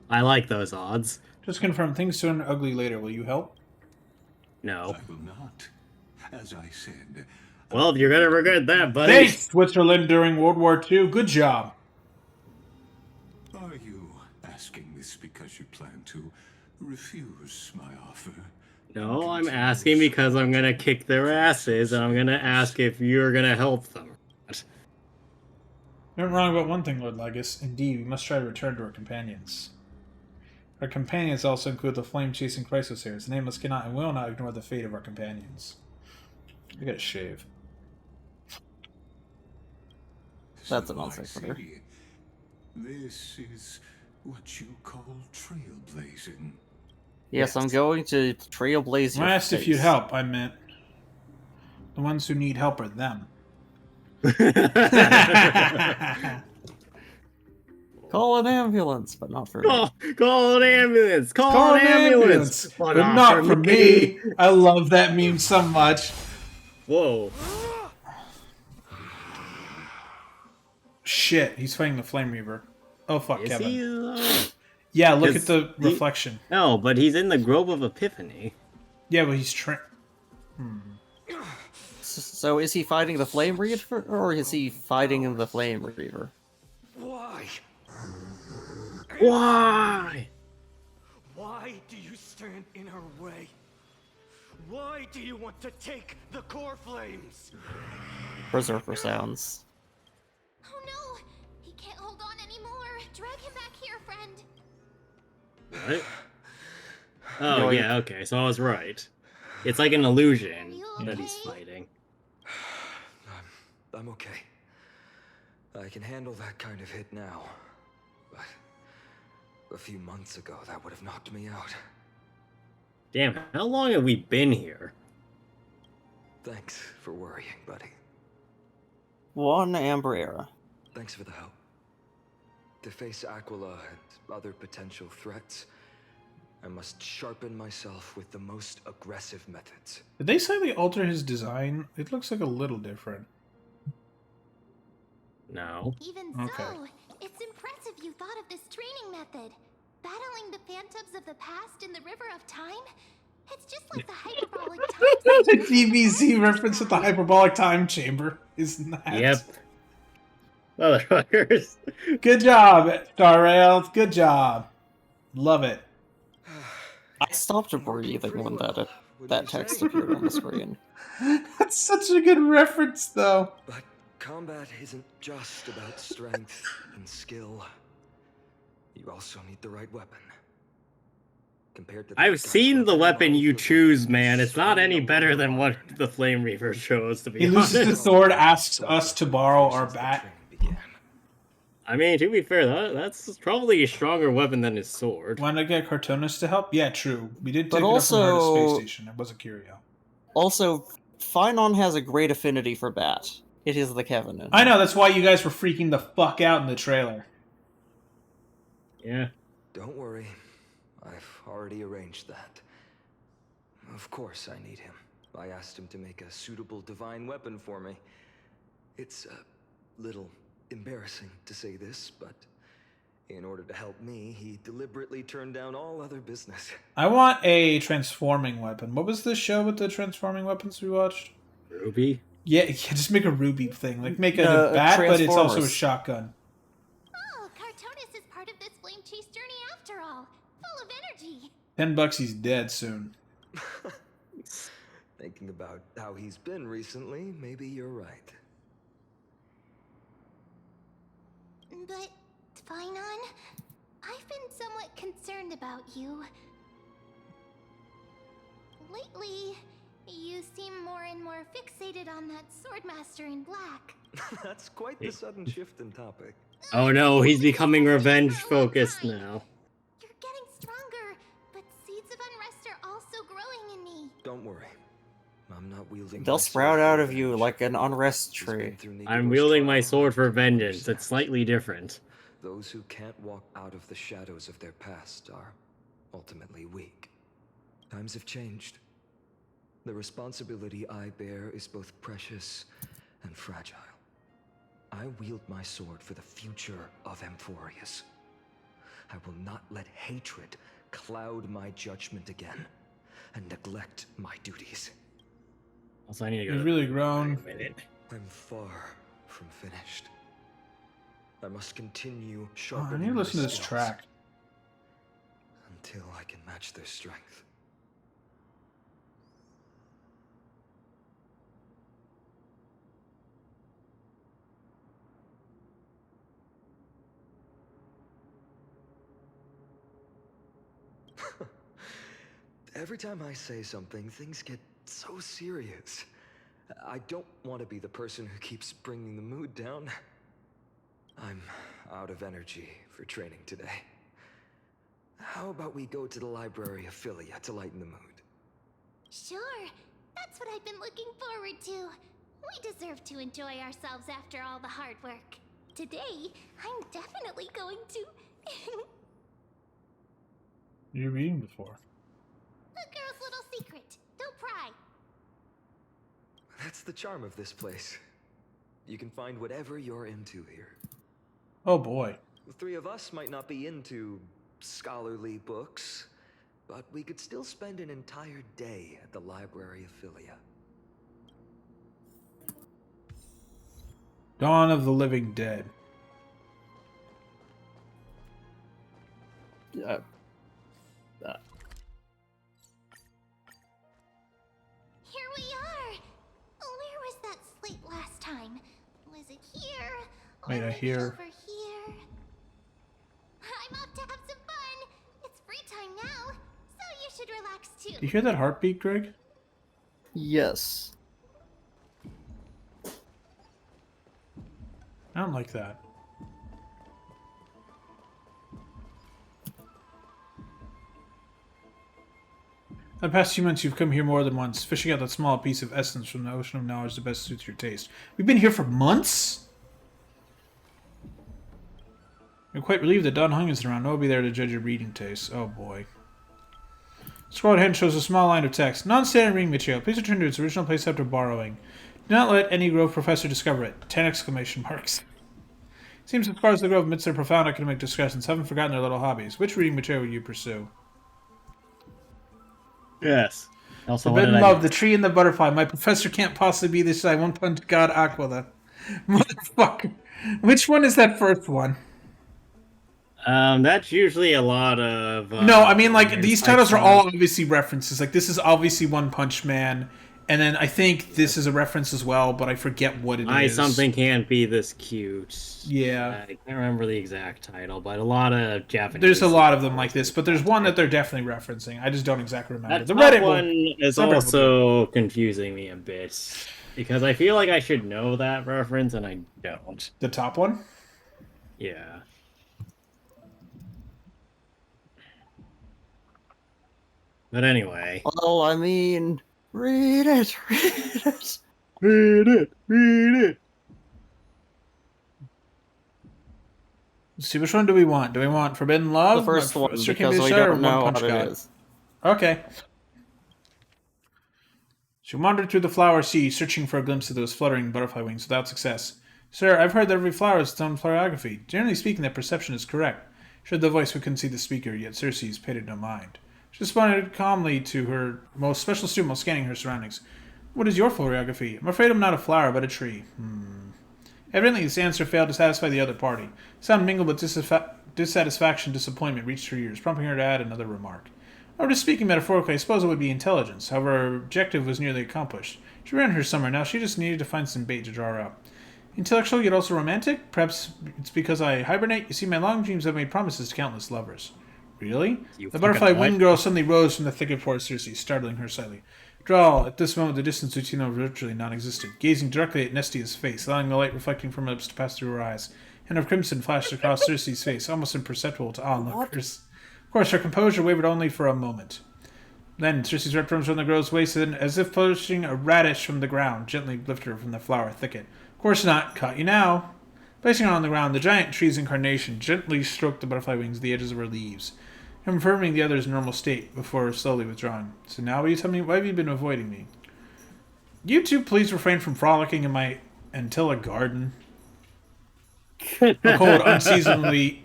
Speaker 2: I like those odds.
Speaker 1: Just confirm things turn ugly later. Will you help?
Speaker 2: No.
Speaker 7: I will not. As I said,
Speaker 2: Well, you're gonna regret that, buddy.
Speaker 1: Thanks, Switzerland during World War II. Good job.
Speaker 7: are you asking this because you plan to refuse my offer?
Speaker 2: No, I'm asking because I'm gonna kick their asses, and I'm gonna ask if you're gonna help them.
Speaker 1: You're not wrong about one thing, Lord Legus. Indeed, we must try to return to our companions. Our companions also include the flame-chasing Chrysos heirs. Nameless cannot and will not ignore the fate of our companions. I gotta shave.
Speaker 4: That's a
Speaker 7: So I
Speaker 4: non-sequitur.
Speaker 7: see. This is what you call trailblazing.
Speaker 4: Yes, I'm going to trailblaze
Speaker 1: When
Speaker 4: your
Speaker 1: I asked if you'd
Speaker 4: face.
Speaker 1: help, I meant the ones who need help are them.
Speaker 4: Call an ambulance, but not for me.
Speaker 2: Call an ambulance! Call
Speaker 1: Call
Speaker 2: an ambulance!
Speaker 1: but not for me. I love that meme so much.
Speaker 2: Whoa.
Speaker 1: Shit, he's fighting the Flame Reaver. Oh fuck,
Speaker 2: Is
Speaker 1: Kevin.
Speaker 2: he?
Speaker 1: Yeah, look at
Speaker 2: 'Cause
Speaker 1: the
Speaker 2: he-
Speaker 1: reflection.
Speaker 2: No, but he's in the Grove of Epiphany.
Speaker 1: Yeah, but he's
Speaker 4: So is he fighting the Flame Reaver, or is he fighting the Flame Reaver?
Speaker 3: Why?
Speaker 2: Why?
Speaker 8: Why do you stand in her way? Why do you want to take the core flames?
Speaker 4: Berserker sounds.
Speaker 5: Oh no! He can't hold on anymore. Drag him back here, friend.
Speaker 2: What? Oh, yeah, okay, so I was right. It's like an illusion
Speaker 5: Are you
Speaker 2: that he's
Speaker 5: okay?
Speaker 2: fighting.
Speaker 3: I'm okay. I can handle that kind of hit now. But a few months ago, that would have knocked me out.
Speaker 2: Damn, how long have we been here?
Speaker 3: Thanks for worrying, buddy.
Speaker 4: One Amber Era.
Speaker 3: Thanks for the help. To face Aquila and other potential threats, I must sharpen myself with the most aggressive methods.
Speaker 1: Did they slightly alter his design? It looks like a little different.
Speaker 2: No.
Speaker 5: Even
Speaker 1: Okay.
Speaker 5: so, it's impressive you thought of this training method. Battling the phantoms of the past in the River of Time? It's just like the hyperbolic time
Speaker 1: The
Speaker 5: chamber.
Speaker 1: DBZ reference with the hyperbolic time chamber. Isn't that?
Speaker 2: Yep. Motherfuckers.
Speaker 1: Good job, Star Rail. Good job. Love it.
Speaker 4: I stopped breathing when that text appeared on the screen.
Speaker 1: That's such a good reference, though.
Speaker 3: But combat isn't just about strength and skill. You also need the right weapon. Compared to that
Speaker 2: I've
Speaker 3: guy's
Speaker 2: seen the weapon you
Speaker 3: all
Speaker 2: choose, man. It's not any better than what the Flame Reaver chose, to be
Speaker 1: He loses to
Speaker 2: honest.
Speaker 1: Thor, asks us to borrow our bat.
Speaker 3: training began.
Speaker 2: I mean, to be fair, that's probably a stronger weapon than his sword.
Speaker 1: Want to get Cartoonist to help? Yeah, true. We did
Speaker 4: But
Speaker 1: take it up from her to
Speaker 4: also-
Speaker 1: Space Station. It was a curio.
Speaker 4: Also, Finon has a great affinity for Bat. It is the Covenant.
Speaker 1: I know, that's why you guys were freaking the fuck out in the trailer.
Speaker 2: Yeah.
Speaker 3: Don't worry. I've already arranged that. Of course I need him. I asked him to make a suitable divine weapon for me. It's a little embarrassing to say this, but in order to help me, he deliberately turned down all other business.
Speaker 1: I want a transforming weapon. What was the show with the transforming weapons we watched?
Speaker 2: Ruby?
Speaker 1: Yeah, just make a ruby thing. Like, make a
Speaker 4: No,
Speaker 1: bat, but it's also a
Speaker 4: Transformers.
Speaker 1: shotgun.
Speaker 5: Oh, Cartoonist is part of this flame chase journey after all. Full of energy.
Speaker 1: $10, he's dead soon.
Speaker 3: Thinking about how he's been recently, maybe you're right.
Speaker 5: But, Finon, I've been somewhat concerned about you. Lately, you seem more and more fixated on that Swordmaster in black.
Speaker 3: That's quite the sudden shift in topic.
Speaker 2: Oh no, he's becoming revenge-focused now.
Speaker 5: You're getting stronger, but seeds of unrest are also growing in me.
Speaker 3: Don't worry. I'm not wielding
Speaker 4: They'll
Speaker 3: my
Speaker 4: sprout
Speaker 3: sword
Speaker 4: out
Speaker 3: for
Speaker 4: of you
Speaker 3: revenge.
Speaker 4: like an unrest
Speaker 3: He's been
Speaker 4: tree.
Speaker 3: through
Speaker 2: I'm
Speaker 3: Nico's
Speaker 2: wielding my
Speaker 3: trial.
Speaker 2: sword for vengeance. It's slightly different.
Speaker 3: Those who can't walk out of the shadows of their past are ultimately weak. Times have changed. The responsibility I bear is both precious and fragile. I wield my sword for the future of Amphorius. I will not let hatred cloud my judgment again and neglect my duties.
Speaker 2: Also, I need to go.
Speaker 1: He's
Speaker 2: to
Speaker 1: really
Speaker 2: a
Speaker 1: grown.
Speaker 2: minute.
Speaker 3: I'm far from finished. I must continue
Speaker 1: Oh, I
Speaker 3: sharpening
Speaker 1: need to
Speaker 3: my
Speaker 1: listen to this
Speaker 3: skills
Speaker 1: track.
Speaker 3: until I can match their strength. Every time I say something, things get so serious. I don't want to be the person who keeps bringing the mood down. I'm out of energy for training today. How about we go to the library of Philia to lighten the mood?
Speaker 5: Sure, that's what I've been looking forward to. We deserve to enjoy ourselves after all the hard work. Today, I'm definitely going to...
Speaker 1: You're reading before.
Speaker 5: A girl's little secret. Don't pry.
Speaker 3: That's the charm of this place. You can find whatever you're into here.
Speaker 1: Oh boy.
Speaker 3: The three of us might not be into scholarly books, but we could still spend an entire day at the Library of Philia.
Speaker 1: Dawn of the Living Dead.
Speaker 4: Yeah.
Speaker 5: Here we are. Where was that slate last time? Was it here?
Speaker 1: Wait,
Speaker 5: Or
Speaker 1: I
Speaker 5: maybe
Speaker 1: hear-
Speaker 5: over here. I'm off to have some fun. It's free time now, so you should relax
Speaker 1: Do you
Speaker 5: too.
Speaker 1: hear that heartbeat, Greg?
Speaker 4: Yes.
Speaker 1: I don't like that. The past few months, you've come here more than once, fishing out that small piece of essence from the ocean of knowledge that best suits your taste. We've been here for months? I'm quite relieved that Don Hung isn't around. No one will be there to judge your reading taste. Oh boy. Scroll ahead shows a small line of text. Non-standard reading material. Please return to its original place after borrowing. Do not let any Grove professor discover it. 10 exclamation marks. Seems as far as the Grove amidst their profound academic discussions haven't forgotten their little hobbies. Which reading material would you pursue?
Speaker 2: Yes. Also, what
Speaker 1: Forbidden
Speaker 2: did I
Speaker 1: Love,
Speaker 2: miss?
Speaker 1: The Tree and the Butterfly. My professor can't possibly be this shy. One Punch God Aquila. Motherfucker. Which one is that first one?
Speaker 2: That's usually a lot of.
Speaker 1: No, I mean, like, these titles are all
Speaker 2: all.
Speaker 1: obviously references. Like, this is obviously One Punch Man. And then I think this is a reference as well, but I forget what it is.
Speaker 2: Something can't be this cute.
Speaker 1: Yeah.
Speaker 2: I can't remember the exact title, but a lot of Japanese.
Speaker 1: There's a lot of them like this, but there's one that they're definitely referencing. I just don't exactly remember.
Speaker 2: That
Speaker 1: The
Speaker 2: top
Speaker 1: Reddit
Speaker 2: one is
Speaker 1: Reddit will
Speaker 2: also confusing me a bit because I feel like I should know that reference and I don't.
Speaker 1: The top one?
Speaker 2: Yeah. But anyway.
Speaker 4: Well, I mean, read it, read it.
Speaker 2: Read it, read it.
Speaker 1: Let's see, which one do we want? Do we want Forbidden Love?
Speaker 4: The first
Speaker 1: My
Speaker 4: one,
Speaker 1: Professor
Speaker 4: because
Speaker 1: Can't Be
Speaker 4: we
Speaker 1: Shy, or
Speaker 4: don't know
Speaker 1: One
Speaker 4: what
Speaker 1: Punch
Speaker 4: it
Speaker 1: God?
Speaker 4: is.
Speaker 1: Okay. She wandered through the flower sea, searching for a glimpse of those fluttering butterfly wings without success. Sir, I've heard that every flower has its own florography. Generally speaking, that perception is correct. She heard the voice but couldn't see the speaker, yet Circe's paid it no mind. She responded calmly to her most special student while scanning her surroundings. What is your florography? I'm afraid I'm not a flower, but a tree. Evidently, this answer failed to satisfy the other party. Sound mingled with dissatisfaction, disappointment reached her ears, prompting her to add another remark. Or just speaking metaphorically, I suppose it would be intelligence. However, her objective was nearly accomplished. She ran her summer, now she just needed to find some bait to draw her out. Intellectual yet also romantic? Perhaps it's because I hibernate? You see, my long dreams have made promises to countless lovers. Really?
Speaker 2: You
Speaker 1: The butterfly
Speaker 2: fucking what?
Speaker 1: winged girl suddenly rose from the thicket towards Circe, startling her slightly. Draw, at this moment the distance between them was virtually non-existent, gazing directly at Nestia's face, allowing the light reflecting from her lips to pass through her eyes. And of crimson flashed across Circe's face, almost imperceptible to onlookers. Of course, her composure wavered only for a moment. Then Circe's right arms from the girl's waist, and as if pushing a radish from the ground, gently lifted her from the flower thicket. Of course not. Caught you now. Placing her on the ground, the giant tree's incarnation gently stroked the butterfly wings to the edges of her leaves, confirming the other's normal state before slowly withdrawing. So now will you tell me, why have you been avoiding me? You two please refrain from frolicking in my Antilla garden. A cold, unseasonably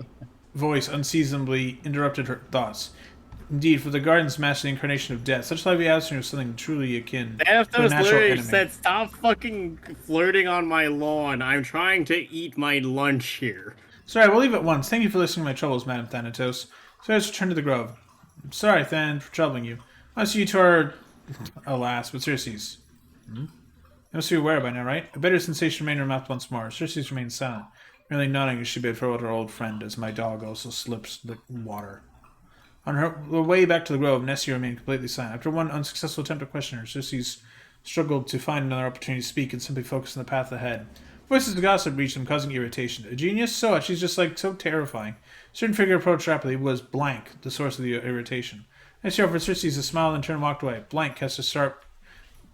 Speaker 1: voice unseasonably interrupted her thoughts. Indeed, for the garden's master, the incarnation of death, such lively absence was something truly akin to a
Speaker 2: Thanatos
Speaker 1: natural
Speaker 2: literally
Speaker 1: enemy.
Speaker 2: said, "Stop fucking flirting on my lawn. I'm trying to eat my lunch here."
Speaker 1: Sorry, we'll leave at once. Thank you for listening to my troubles, Madam Thanatos. So let's return to the grove. I'm sorry, Than, for troubling you. I see you two are, alas, but Circe's. You must be aware by now, right? A bitter sensation remained in her mouth once more. Circe's remained silent, merely nodding as she bid farewell to her old friend, as my dog also slips the water. On her way back to the grove, Nessie remained completely silent. After one unsuccessful attempt to question her, Circe struggled to find another opportunity to speak and simply focus on the path ahead. Voices of gossip reached him, causing irritation. A genius? So what? She's just like so terrifying. A certain figure approached rapidly. It was Blank, the source of the irritation. I see over Cersei's a smile and turned walked away. Blank cast a sharp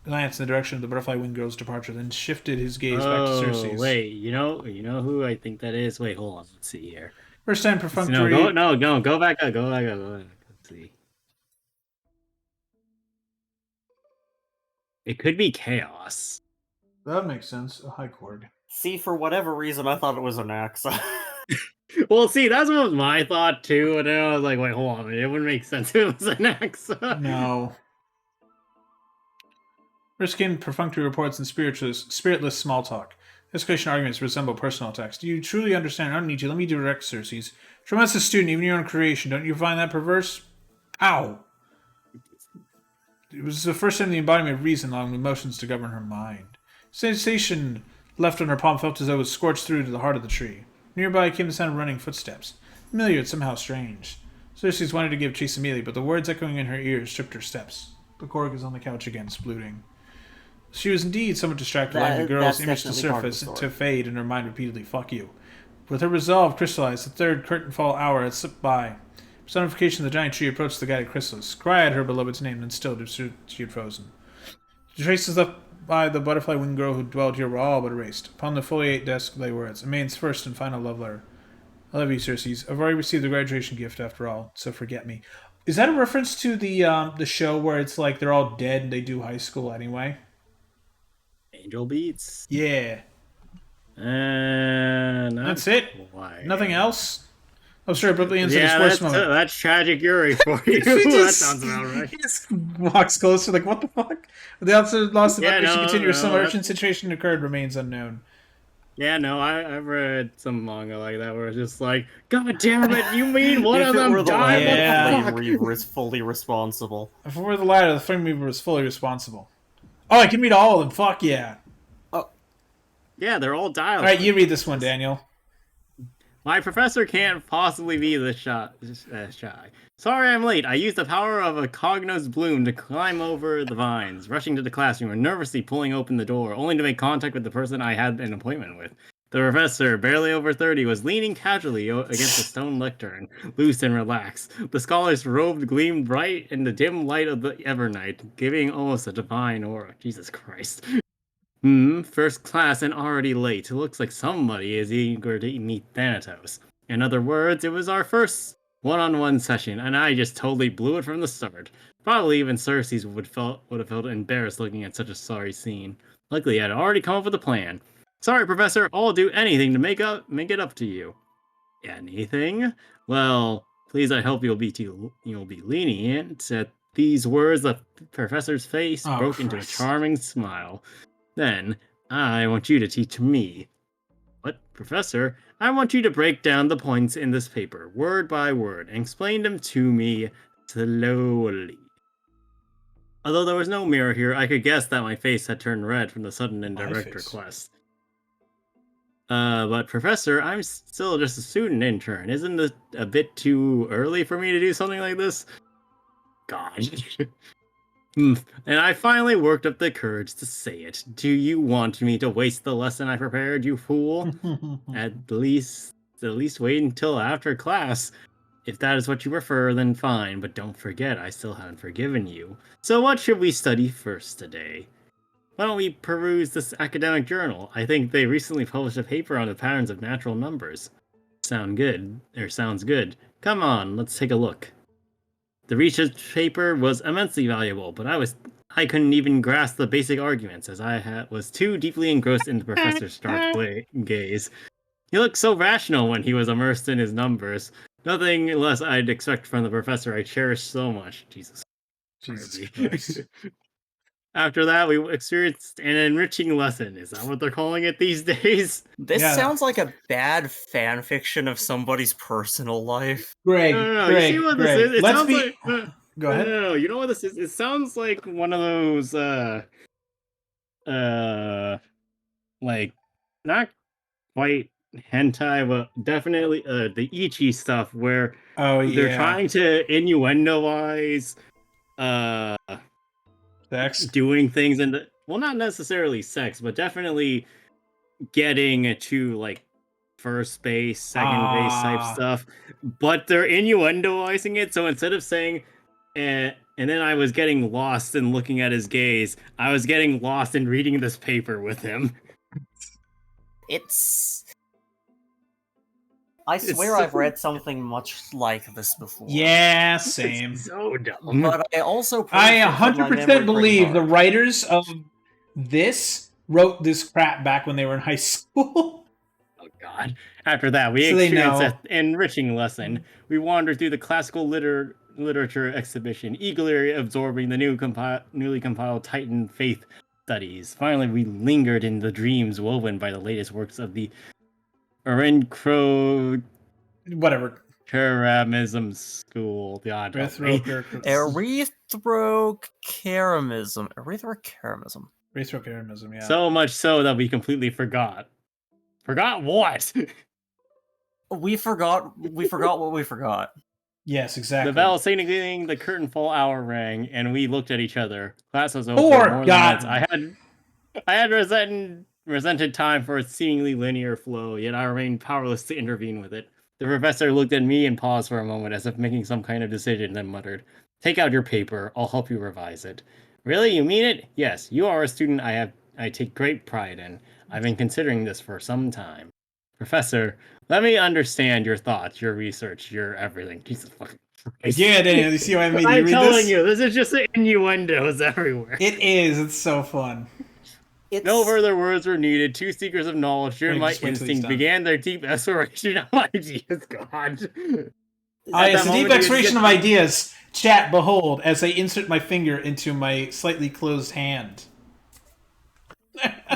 Speaker 1: glance in the direction of the butterfly winged girl's departure, then shifted his gaze back to Cersei's.
Speaker 2: Wait, you know who I think that is? Wait, hold on, let's see here.
Speaker 1: First time perfunctory.
Speaker 2: Go back up, go back up. Let's see. It could be Chaos.
Speaker 1: That makes sense. A high chord.
Speaker 4: See, for whatever reason, I thought it was an Axa.
Speaker 2: Well, see, that's what was my thought too, and then I was like, wait, hold on, it wouldn't make sense if it was an Axa.
Speaker 1: No. First came perfunctory reports and spiritless small talk. Escalation arguments resemble personal attacks. Do you truly understand? I don't need you. Let me direct Cersei's. Tremendous a student, even your own creation. Don't you find that perverse? Ow! It was the first time the embodiment of reason allowing emotions to govern her mind. Sensation left on her palm felt as though it was scorched through to the heart of the tree. Nearby came the sound of running footsteps. Familiar, yet somehow strange. Cersei's wanted to give chase immediately, but the words echoing in her ears stripped her steps. The Korg is on the couch again, splooting. She was indeed somewhat distracted, allowing the girl's image to surface, to fade, and her mind repeatedly, fuck you. With her resolve crystallized, the third curtain fall hour had slipped by. Personification of the giant tree approached the guided chrysalis. Cry out her beloved's name, then still she had frozen. The traces left by the butterfly winged girl who dwelled here were all but erased. Upon the foliate desk lay words, Amain's first and final love letter. I love you, Cersei's. I've already received the graduation gift after all, so forget me. Is that a reference to the show where it's like they're all dead and they do high school anyway?
Speaker 2: Angel Beats?
Speaker 1: Yeah.
Speaker 2: That's
Speaker 1: it?
Speaker 2: Why?
Speaker 1: Nothing else? Oh, sorry, abruptly ends at his worst moment.
Speaker 2: That's tragic Yuri for you. That sounds about right.
Speaker 1: He just walks closer, like, what the fuck? The answer lost the motivation to continue. Some urgent situation occurred remains unknown.
Speaker 2: Yeah, no, I've read some manga like that where it's just like, God damn it, you mean one of them died?
Speaker 4: Yeah, the Flame Reaver is fully responsible.
Speaker 1: If it were the latter, the Flame Reaver was fully responsible. Oh, I can read all of them. Fuck yeah.
Speaker 4: Oh.
Speaker 2: Yeah, they're all dialed.
Speaker 1: Alright, you read this one, Daniel.
Speaker 2: My professor can't possibly be this shy. Sorry I'm late. I used the power of a Cognos bloom to climb over the vines, rushing to the classroom and nervously pulling open the door, only to make contact with the person I had an appointment with. The professor, barely over 30, was leaning casually against a stone lectern, loose and relaxed. The scholar's robe gleamed bright in the dim light of the Evernight, giving almost a divine aura. Jesus Christ. First class and already late. It looks like somebody is eager to meet Thanatos. In other words, it was our first one-on-one session, and I just totally blew it from the start. Probably even Cersei would have felt embarrassed looking at such a sorry scene. Luckily, I had already come up with a plan. Sorry, Professor, I'll do anything to make it up to you. Anything? Well, please, I hope you'll be lenient. At these words, the professor's face broke into a charming smile. Then, I want you to teach me. What, Professor? I want you to break down the points in this paper, word by word, and explain them to me slowly. Although there was no mirror here, I could guess that my face had turned red from the sudden and direct request. But Professor, I'm still just a student intern. Isn't it a bit too early for me to do something like this? God. And I finally worked up the courage to say it. Do you want me to waste the lesson I prepared, you fool? At least wait until after class. If that is what you prefer, then fine, but don't forget, I still haven't forgiven you. So what should we study first today? Why don't we peruse this academic journal? I think they recently published a paper on the patterns of natural numbers. Sounds good. Come on, let's take a look. The research paper was immensely valuable, but I couldn't even grasp the basic arguments, as I was too deeply engrossed in the professor's stark gaze. He looked so rational when he was immersed in his numbers. Nothing less I'd expect from the professor I cherished so much. Jesus Christ. After that, we experienced an enriching lesson. Is that what they're calling it these days?
Speaker 4: This sounds like a bad fan fiction of somebody's personal life.
Speaker 1: Greg,
Speaker 2: No,
Speaker 1: Greg,
Speaker 2: you see what
Speaker 1: Greg.
Speaker 2: this is? It
Speaker 1: Let's
Speaker 2: sounds
Speaker 1: be...
Speaker 2: like...
Speaker 1: Go ahead.
Speaker 2: No, you know what this is? It sounds like one of those, like, not quite hentai, but definitely the Ichi stuff, where they're trying to innuendo-wise,
Speaker 1: sex?
Speaker 2: Doing things in the... Well, not necessarily sex, but definitely getting to like first base, second base type stuff, but they're innuendoizing it. So instead of saying, and then I was getting lost in looking at his gaze, I was getting lost in reading this paper with him.
Speaker 4: I swear I've read something much like this before.
Speaker 1: Yeah, same.
Speaker 2: It's so dumb.
Speaker 4: But I also
Speaker 1: I
Speaker 4: played it from my
Speaker 1: 100%
Speaker 4: memory
Speaker 1: believe
Speaker 4: pretty
Speaker 1: the
Speaker 4: hard.
Speaker 1: writers of this wrote this crap back when they were in high school.
Speaker 2: Oh God. After that, we
Speaker 1: So they
Speaker 2: experienced
Speaker 1: know.
Speaker 2: an enriching lesson. We wandered through the classical literature exhibition, eagerly absorbing the newly compiled Titan faith studies. Finally, we lingered in the dreams woven by the latest works of the Erencro
Speaker 1: Whatever.
Speaker 2: Keramism school. God help me.
Speaker 4: Erythrocharamism,
Speaker 1: Erythrocharamism, yeah.
Speaker 2: So much so that we completely forgot. Forgot what?
Speaker 4: we forgot what we forgot.
Speaker 1: Yes, exactly.
Speaker 2: The bell signaling the curtain fall hour rang, and we looked at each other. Class was over.
Speaker 1: Forgotten.
Speaker 2: I had resented time for its seemingly linear flow, yet I remained powerless to intervene with it. The professor looked at me and paused for a moment as if making some kind of decision, then muttered, "Take out your paper. I'll help you revise it." "Really? You mean it?" "Yes. You are a student I take great pride in. I've been considering this for some time." "Professor, let me understand your thoughts, your research, your everything." Jesus fucking Christ.
Speaker 1: Yeah, Daniel, you see why I made you
Speaker 2: I'm
Speaker 1: read
Speaker 2: telling
Speaker 1: this?
Speaker 2: you, this is just innuendos everywhere.
Speaker 1: It is. It's so fun.
Speaker 2: No further words were needed. Two seekers of knowledge, driven by
Speaker 1: Just wait till he's
Speaker 2: instinct,
Speaker 1: done.
Speaker 2: began their deep exploration of ideas. God.
Speaker 1: It's a deep exploration of ideas. Chat, behold, as I insert my finger into my slightly closed hand.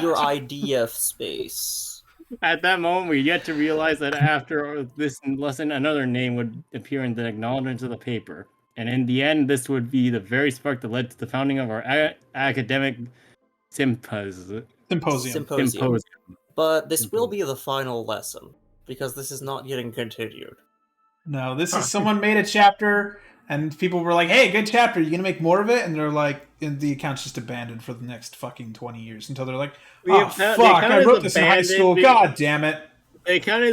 Speaker 4: Your IDF space.
Speaker 2: At that moment, we yet to realize that after this lesson, another name would appear in the acknowledgments of the paper. And in the end, this would be the very spark that led to the founding of our academic symposium.
Speaker 4: But this will be the final lesson, because this is not getting continued.
Speaker 1: No, this is someone made a chapter, and people were like, "Hey, good chapter. You gonna make more of it?" And they're like, and the account's just abandoned for the next fucking 20 years until they're like, "Oh fuck, I wrote this in high school. God damn it."
Speaker 2: The account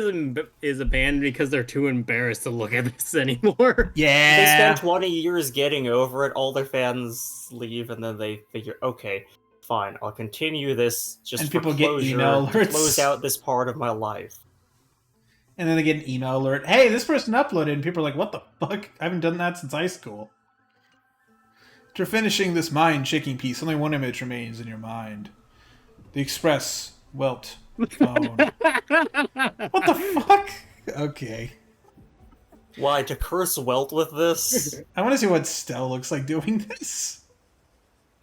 Speaker 2: is abandoned because they're too embarrassed to look at this anymore.
Speaker 1: Yeah.
Speaker 4: They spend 20 years getting over it, all their fans leave, and then they figure, okay, fine, I'll continue this just
Speaker 1: And
Speaker 4: for
Speaker 1: people
Speaker 4: closure,
Speaker 1: get email
Speaker 4: to
Speaker 1: alerts.
Speaker 4: close out this part of my life.
Speaker 1: And then they get an email alert. Hey, this person uploaded, and people are like, "What the fuck? I haven't done that since high school." After finishing this mind-shaking piece, only one image remains in your mind: the Express Welt phone. What the fuck? Okay.
Speaker 4: Why, to curse Welt with this?
Speaker 1: I want to see what Stell looks like doing this.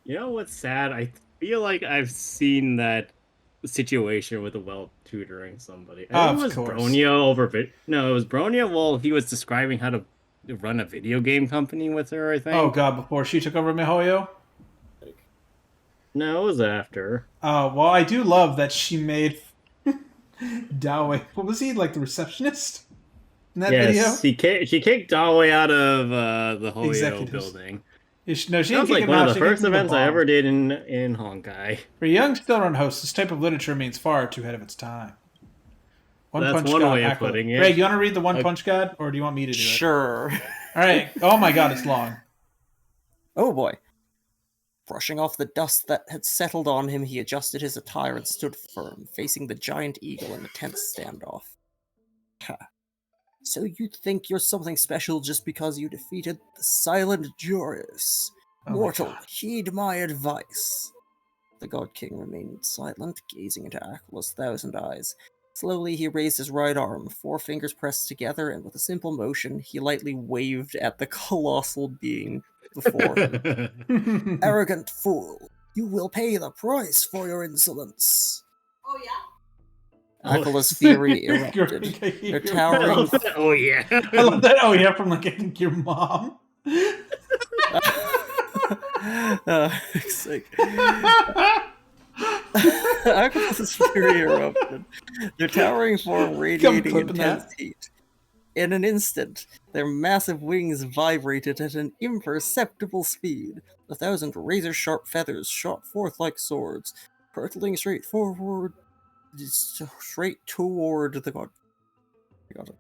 Speaker 2: You know what's sad? I feel like I've seen that situation with the Welt tutoring somebody. I think it was Bronya over. No, it was Bronya while he was describing how to run a video game company with her, I think.
Speaker 1: Oh god, before she took over MiHoYo?
Speaker 2: No, it was after.
Speaker 1: Well, I do love that she made Dawe. What was he, like the receptionist in that video?
Speaker 2: She kicked Dawe out of the Hoyo building.
Speaker 1: No, she
Speaker 2: That was like one of the first events I ever did in Honkai.
Speaker 1: For a young still-run host, this type of literature remains far too ahead of its time.
Speaker 2: That's one way of putting it.
Speaker 1: Greg, you want to read the One Punch Guide, or do you want me to do it?
Speaker 4: Sure.
Speaker 1: All right. Oh my god, it's long.
Speaker 4: Oh boy. Brushing off the dust that had settled on him, he adjusted his attire and stood firm, facing the giant eagle in the tense standoff. Ha. So you think you're something special just because you defeated the silent Joris? Mortal, heed my advice. The God King remained silent, gazing into Aqua's 1,000 eyes. Slowly he raised his right arm, 4 fingers pressed together, and with a simple motion, he lightly waved at the colossal being before him. Arrogant fool, you will pay the price for your insolence.
Speaker 5: Oh yeah?
Speaker 4: Aqua's fury erupted. Her towering...
Speaker 2: Oh yeah.
Speaker 1: I love that. Oh yeah, from like I think your mom.
Speaker 4: It's like... Aqua's fury erupted. Their towering form radiating intense heat. In an instant, their massive wings vibrated at an imperceptible speed. 1,000 razor-sharp feathers shot forth like swords, hurtling straight forward. straight toward the god. I got it.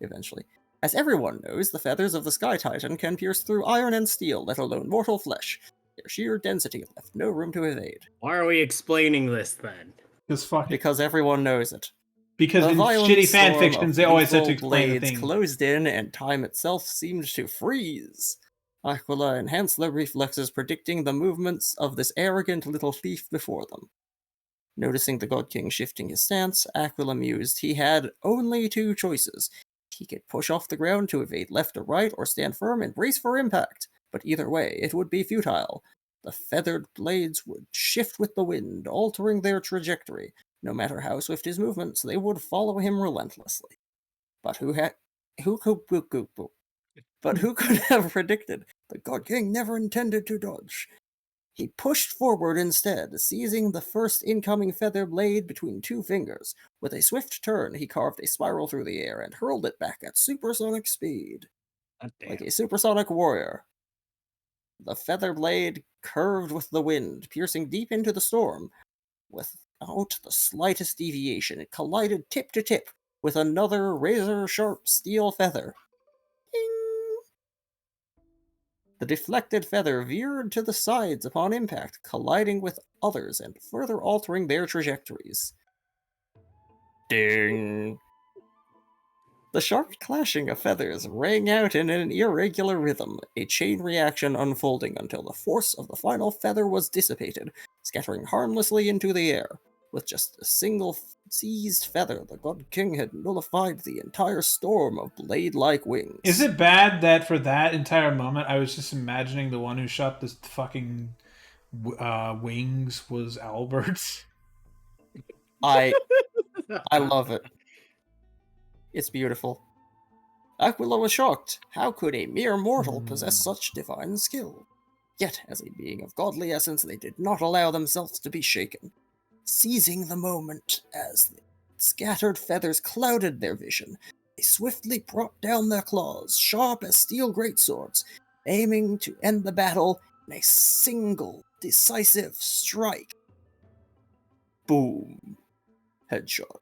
Speaker 4: Eventually. As everyone knows, the feathers of the Sky Titan can pierce through iron and steel, let alone mortal flesh. Their sheer density left no room to evade.
Speaker 2: Why are we explaining this then?
Speaker 4: Because everyone knows it.
Speaker 1: Because
Speaker 4: The
Speaker 1: in
Speaker 4: violent
Speaker 1: shitty fan
Speaker 4: storm
Speaker 1: fictions,
Speaker 4: of
Speaker 1: they always have to
Speaker 4: lethal
Speaker 1: explain the
Speaker 4: blades
Speaker 1: thing.
Speaker 4: closed in, and time itself seemed to freeze. Aquila enhanced their reflexes, predicting the movements of this arrogant little thief before them. Noticing the God King shifting his stance, Aquila mused he had only two choices. He could push off the ground to evade left or right, or stand firm and brace for impact. But either way, it would be futile. The feathered blades would shift with the wind, altering their trajectory. No matter how swift his movements, they would follow him relentlessly. But who could have predicted? The God King never intended to dodge. He pushed forward instead, seizing the first incoming feather blade between two fingers. With a swift turn, he carved a spiral through the air and hurled it back at supersonic speed. Like a supersonic warrior. The feather blade curved with the wind, piercing deep into the storm. Without the slightest deviation, it collided tip to tip with another razor-sharp steel feather. Ding! The deflected feather veered to the sides upon impact, colliding with others and further altering their trajectories. Ding! The sharp clashing of feathers rang out in an irregular rhythm, a chain reaction unfolding until the force of the final feather was dissipated, scattering harmlessly into the air. With just a single seized feather, the God King had nullified the entire storm of blade-like wings.
Speaker 1: Is it bad that for that entire moment, I was just imagining the one who shot the fucking wings was Albert?
Speaker 4: I love it. It's beautiful. Aquila was shocked. How could a mere mortal possess such divine skill? Yet, as a being of godly essence, they did not allow themselves to be shaken. Seizing the moment as the scattered feathers clouded their vision, they swiftly brought down their claws, sharp as steel greatswords, aiming to end the battle in a single, decisive strike. Boom. Headshot.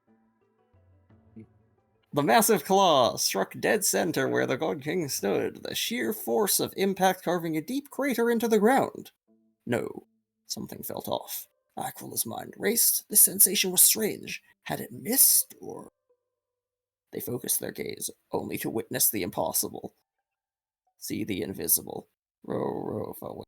Speaker 4: The massive claw struck dead center where the God King stood, the sheer force of impact carving a deep crater into the ground. No, something felt off. Aquila's mind raced. The sensation was strange. Had it missed, or... They focused their gaze, only to witness the impossible. See the invisible. Row forward.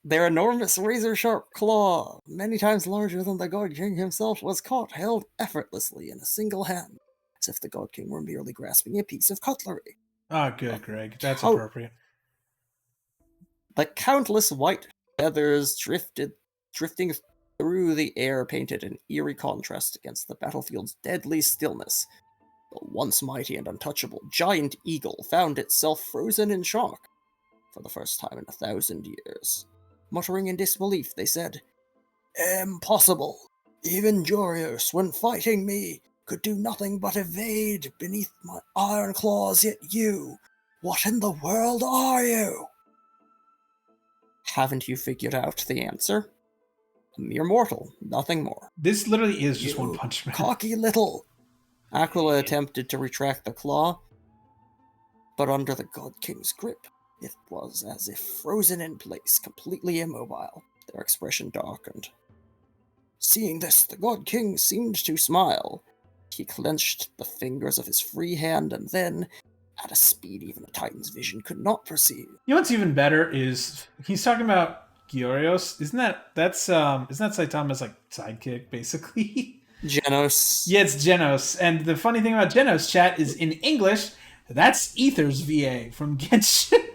Speaker 4: Their enormous razor-sharp claw, many times larger than the God King himself, was caught, held effortlessly in a single hand, as if the God King were merely grasping a piece of cutlery.
Speaker 1: Ah, good, Greg. That's appropriate.
Speaker 4: The countless white feathers drifting through the air painted an eerie contrast against the battlefield's deadly stillness. The once mighty and untouchable giant eagle found itself frozen in shock. For the first time in 1,000 years. Muttering in disbelief, they said, "Impossible! Even Jorios, when fighting me, could do nothing but evade beneath my iron claws, yet you, what in the world are you?" Haven't you figured out the answer? A mere mortal, nothing more.
Speaker 1: This literally is just One Punch Man.
Speaker 4: Cocky little! Aquila attempted to retract the claw, but under the God King's grip, it was as if frozen in place, completely immobile. Their expression darkened. Seeing this, the God King seemed to smile. He clenched the fingers of his free hand, and then, at a speed even a Titan's vision could not perceive.
Speaker 1: You know what's even better is he's talking about Gyorios. Isn't that Saitama's like sidekick, basically?
Speaker 4: Genos.
Speaker 1: Yeah, it's Genos. And the funny thing about Genos, chat, is in English, that's Aether's VA from Genshin.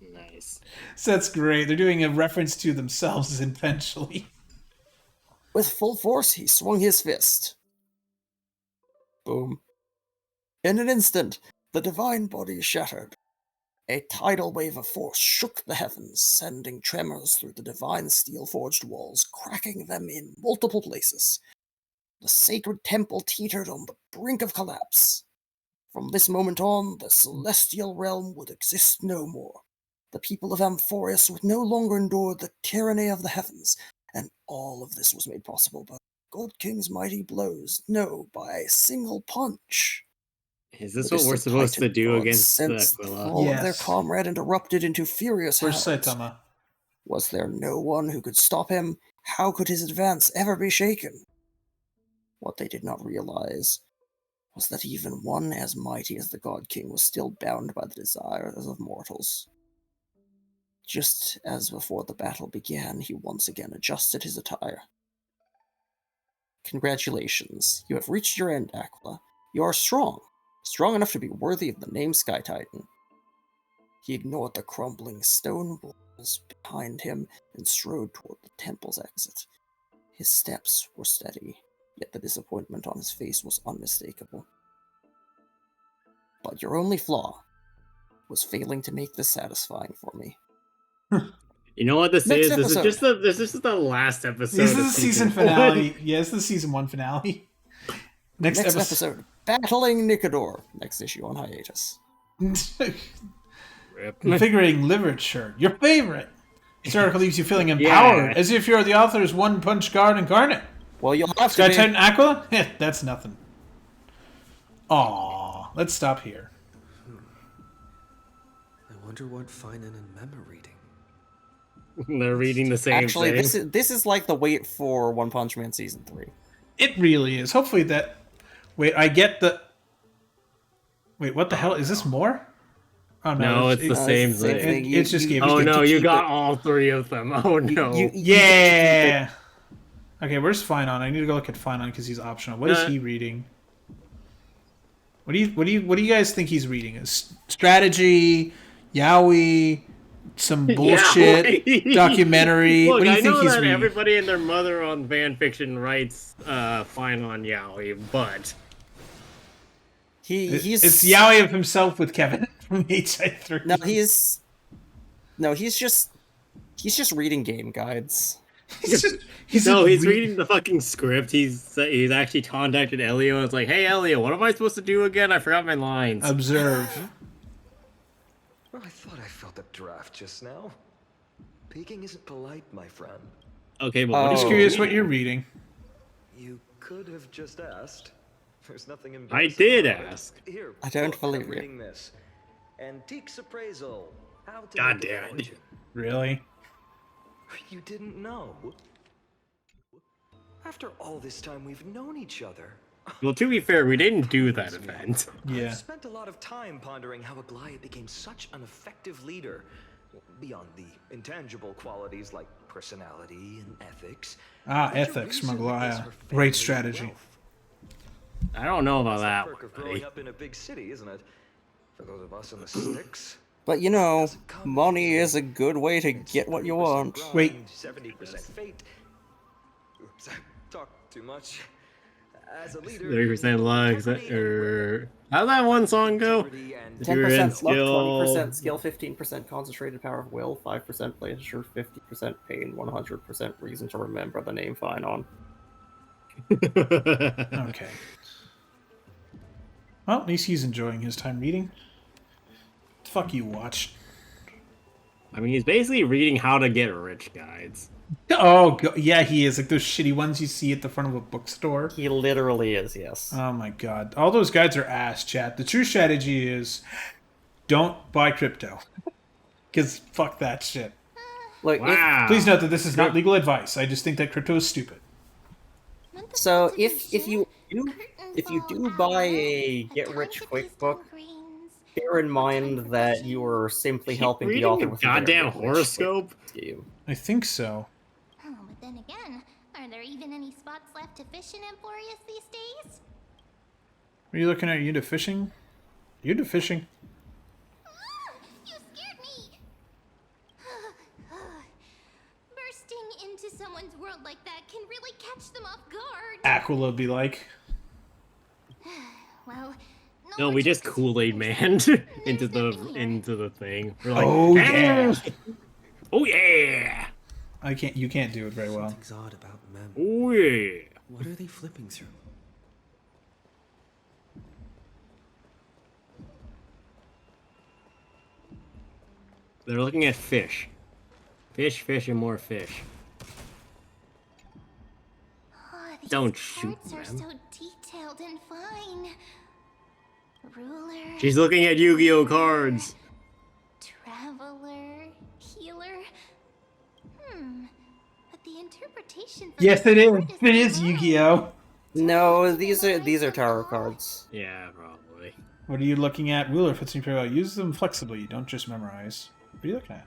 Speaker 2: Nice.
Speaker 1: So that's great. They're doing a reference to themselves eventually.
Speaker 4: With full force, he swung his fist. Boom. In an instant, the divine body shattered. A tidal wave of force shook the heavens, sending tremors through the divine steel-forged walls, cracking them in multiple places. The sacred temple teetered on the brink of collapse. From this moment on, the celestial realm would exist no more. The people of Amphorius would no longer endure the tyranny of the heavens, and all of this was made possible by God King's mighty blows. No, by a single punch.
Speaker 2: Is this
Speaker 4: The
Speaker 2: what we're
Speaker 4: distant
Speaker 2: supposed to
Speaker 4: Titan
Speaker 2: do
Speaker 4: gods
Speaker 2: against the
Speaker 4: sensed the
Speaker 2: Aquila?
Speaker 4: fall of their
Speaker 1: Yes.
Speaker 4: comrade and erupted into furious
Speaker 1: Where's
Speaker 4: howls.
Speaker 1: Saitama?
Speaker 4: Was there no one who could stop him? How could his advance ever be shaken? What they did not realize was that even one as mighty as the God King was still bound by the desires of mortals. Just as before the battle began, he once again adjusted his attire. Congratulations, you have reached your end, Aquila. You are strong enough to be worthy of the name Sky Titan. He ignored the crumbling stone walls behind him and strode toward the temple's exit. His steps were steady, yet the disappointment on his face was unmistakable. But your only flaw was failing to make this satisfying for me.
Speaker 2: You know what this
Speaker 4: Next
Speaker 2: is? This is
Speaker 4: episode.
Speaker 2: this is the last episode.
Speaker 1: This is
Speaker 2: of
Speaker 1: the season
Speaker 2: 1.
Speaker 1: finale. Yeah, this is the season 1 finale. Next
Speaker 4: episode, Battling Nicodor. Next issue on hiatus.
Speaker 2: Rip.
Speaker 1: Invigorating literature. Your favorite. This article leaves you feeling empowered,
Speaker 2: Yeah.
Speaker 1: as if you're the author's one-punch guard incarnate.
Speaker 4: Well, you'll have
Speaker 1: Sky
Speaker 4: to be.
Speaker 1: Titan Aquila? That's nothing. Aww. Let's stop here.
Speaker 3: I wonder what Finan and Mem are reading.
Speaker 2: They're reading the same
Speaker 4: Actually,
Speaker 2: thing.
Speaker 4: this is like the wait for One Punch Man season 3.
Speaker 1: It really is. Hopefully that... Wait, I get the... Wait, what the hell? Is this more? Oh,
Speaker 2: No, it's the same
Speaker 4: same
Speaker 2: thing.
Speaker 4: thing.
Speaker 1: It's just gave
Speaker 2: Oh
Speaker 4: get
Speaker 2: no,
Speaker 4: to
Speaker 2: you
Speaker 4: keep
Speaker 2: got
Speaker 4: it.
Speaker 2: all 3 of them. Oh no.
Speaker 1: Yeah! Okay, where's Finon? I need to go look at Finon because he's optional. What is
Speaker 2: Uh,
Speaker 1: he reading? What do you guys think he's reading? Strategy, yaoi, some bullshit
Speaker 2: Yaoi.
Speaker 1: documentary.
Speaker 2: Look,
Speaker 1: What do you
Speaker 2: I
Speaker 1: think
Speaker 2: know
Speaker 1: he's
Speaker 2: that
Speaker 1: reading?
Speaker 2: everybody and their mother on fan fiction writes fine on Yaoi, but
Speaker 4: He's
Speaker 1: It's yaoi of himself with Kevin from HI3.
Speaker 4: he's just reading game guides.
Speaker 1: he's
Speaker 2: reading the fucking script. He's actually contacted Elio and it's like, hey Elio, what am I supposed to do again? I forgot my lines.
Speaker 1: Observe.
Speaker 3: Well, I thought I felt a draft just now. Peeking isn't polite, my friend.
Speaker 2: Okay, but what
Speaker 1: Just
Speaker 2: is
Speaker 1: curious what you're reading.
Speaker 3: You could have just asked. There's nothing
Speaker 2: I
Speaker 3: embarrassing
Speaker 2: did
Speaker 3: about it.
Speaker 2: ask.
Speaker 3: Here,
Speaker 4: I don't
Speaker 3: look,
Speaker 4: believe
Speaker 3: I'm
Speaker 4: you.
Speaker 3: reading this. Antiques appraisal. How to
Speaker 2: God
Speaker 3: make a
Speaker 2: damn it.
Speaker 3: fortune.
Speaker 1: Really?
Speaker 3: You didn't know? After all this time we've known each other.
Speaker 2: Well, to be fair, we didn't do that event.
Speaker 1: Yeah.
Speaker 3: I've spent a lot of time pondering how Aglaia became such an effective leader. Beyond the intangible qualities like personality and ethics.
Speaker 1: Ah,
Speaker 3: Major
Speaker 1: ethics,
Speaker 3: reason is
Speaker 1: Maglaya.
Speaker 3: her
Speaker 1: Great
Speaker 3: family
Speaker 1: strategy.
Speaker 3: wealth.
Speaker 2: I don't know about
Speaker 3: It's
Speaker 2: that
Speaker 3: the perk
Speaker 2: one,
Speaker 3: of growing
Speaker 2: buddy.
Speaker 3: up in a big city, isn't it? For those of us in the sticks.
Speaker 4: But you know, money is a good way to get what you want.
Speaker 1: Wait.
Speaker 3: 70% fate. Oops, I talked too much. As a leader,
Speaker 2: 30% luck, or how'd that one song go? If you're in
Speaker 4: 10% luck,
Speaker 2: skill,
Speaker 4: 20% skill, 15% concentrated power of will, 5% pleasure, 50% pain, 100% reason to remember the name Finon.
Speaker 1: Okay. Well, at least he's enjoying his time reading. Fuck you, Watch.
Speaker 2: I mean, he's basically reading how to get rich guides.
Speaker 1: Oh, yeah, he is. Like those shitty ones you see at the front of a bookstore.
Speaker 4: He literally is, yes.
Speaker 1: Oh my god. All those guides are ass, chat. The true strategy is don't buy crypto. Because fuck that shit.
Speaker 4: Look,
Speaker 2: Wow.
Speaker 1: Please note that this is not legal advice. I just think that crypto is stupid.
Speaker 4: so if you do buy a get rich quick book, bear in mind that you are simply helping the
Speaker 2: Reading
Speaker 4: author
Speaker 2: a
Speaker 4: with
Speaker 2: goddamn
Speaker 4: their get rich
Speaker 2: horoscope.
Speaker 4: quick scheme.
Speaker 1: I think so.
Speaker 5: Oh, but then again, are there even any spots left to fish in Emporius these days?
Speaker 1: Are you looking at you into fishing? You into fishing?
Speaker 5: You scared me! Bursting into someone's world like that can really catch them off guard.
Speaker 1: Aquila be like.
Speaker 5: Well,
Speaker 2: No, we just Kool-Aid Man into the thing. We're like,
Speaker 1: Oh yeah.
Speaker 2: oh yeah,
Speaker 1: You can't do it very well.
Speaker 3: Something's odd about Mem.
Speaker 2: oh yeah.
Speaker 3: What are they flipping through?
Speaker 2: They're looking at fish. Fish, fish, and more fish.
Speaker 5: Oh,
Speaker 2: Don't
Speaker 5: These
Speaker 2: shoot
Speaker 5: cards are
Speaker 2: them.
Speaker 5: so detailed and fine. Ruler.
Speaker 2: She's looking at Yu-Gi-Oh cards.
Speaker 5: Traveler. Healer. But the interpretation for
Speaker 1: Yes,
Speaker 5: this
Speaker 1: it is.
Speaker 5: card
Speaker 1: It
Speaker 5: so
Speaker 1: is
Speaker 5: narrow.
Speaker 1: Yu-Gi-Oh.
Speaker 4: No, these are tarot cards.
Speaker 2: Yeah, probably.
Speaker 1: What are you looking at? Ruler fits me pretty well. Use them flexibly. Don't just memorize. What are you looking at?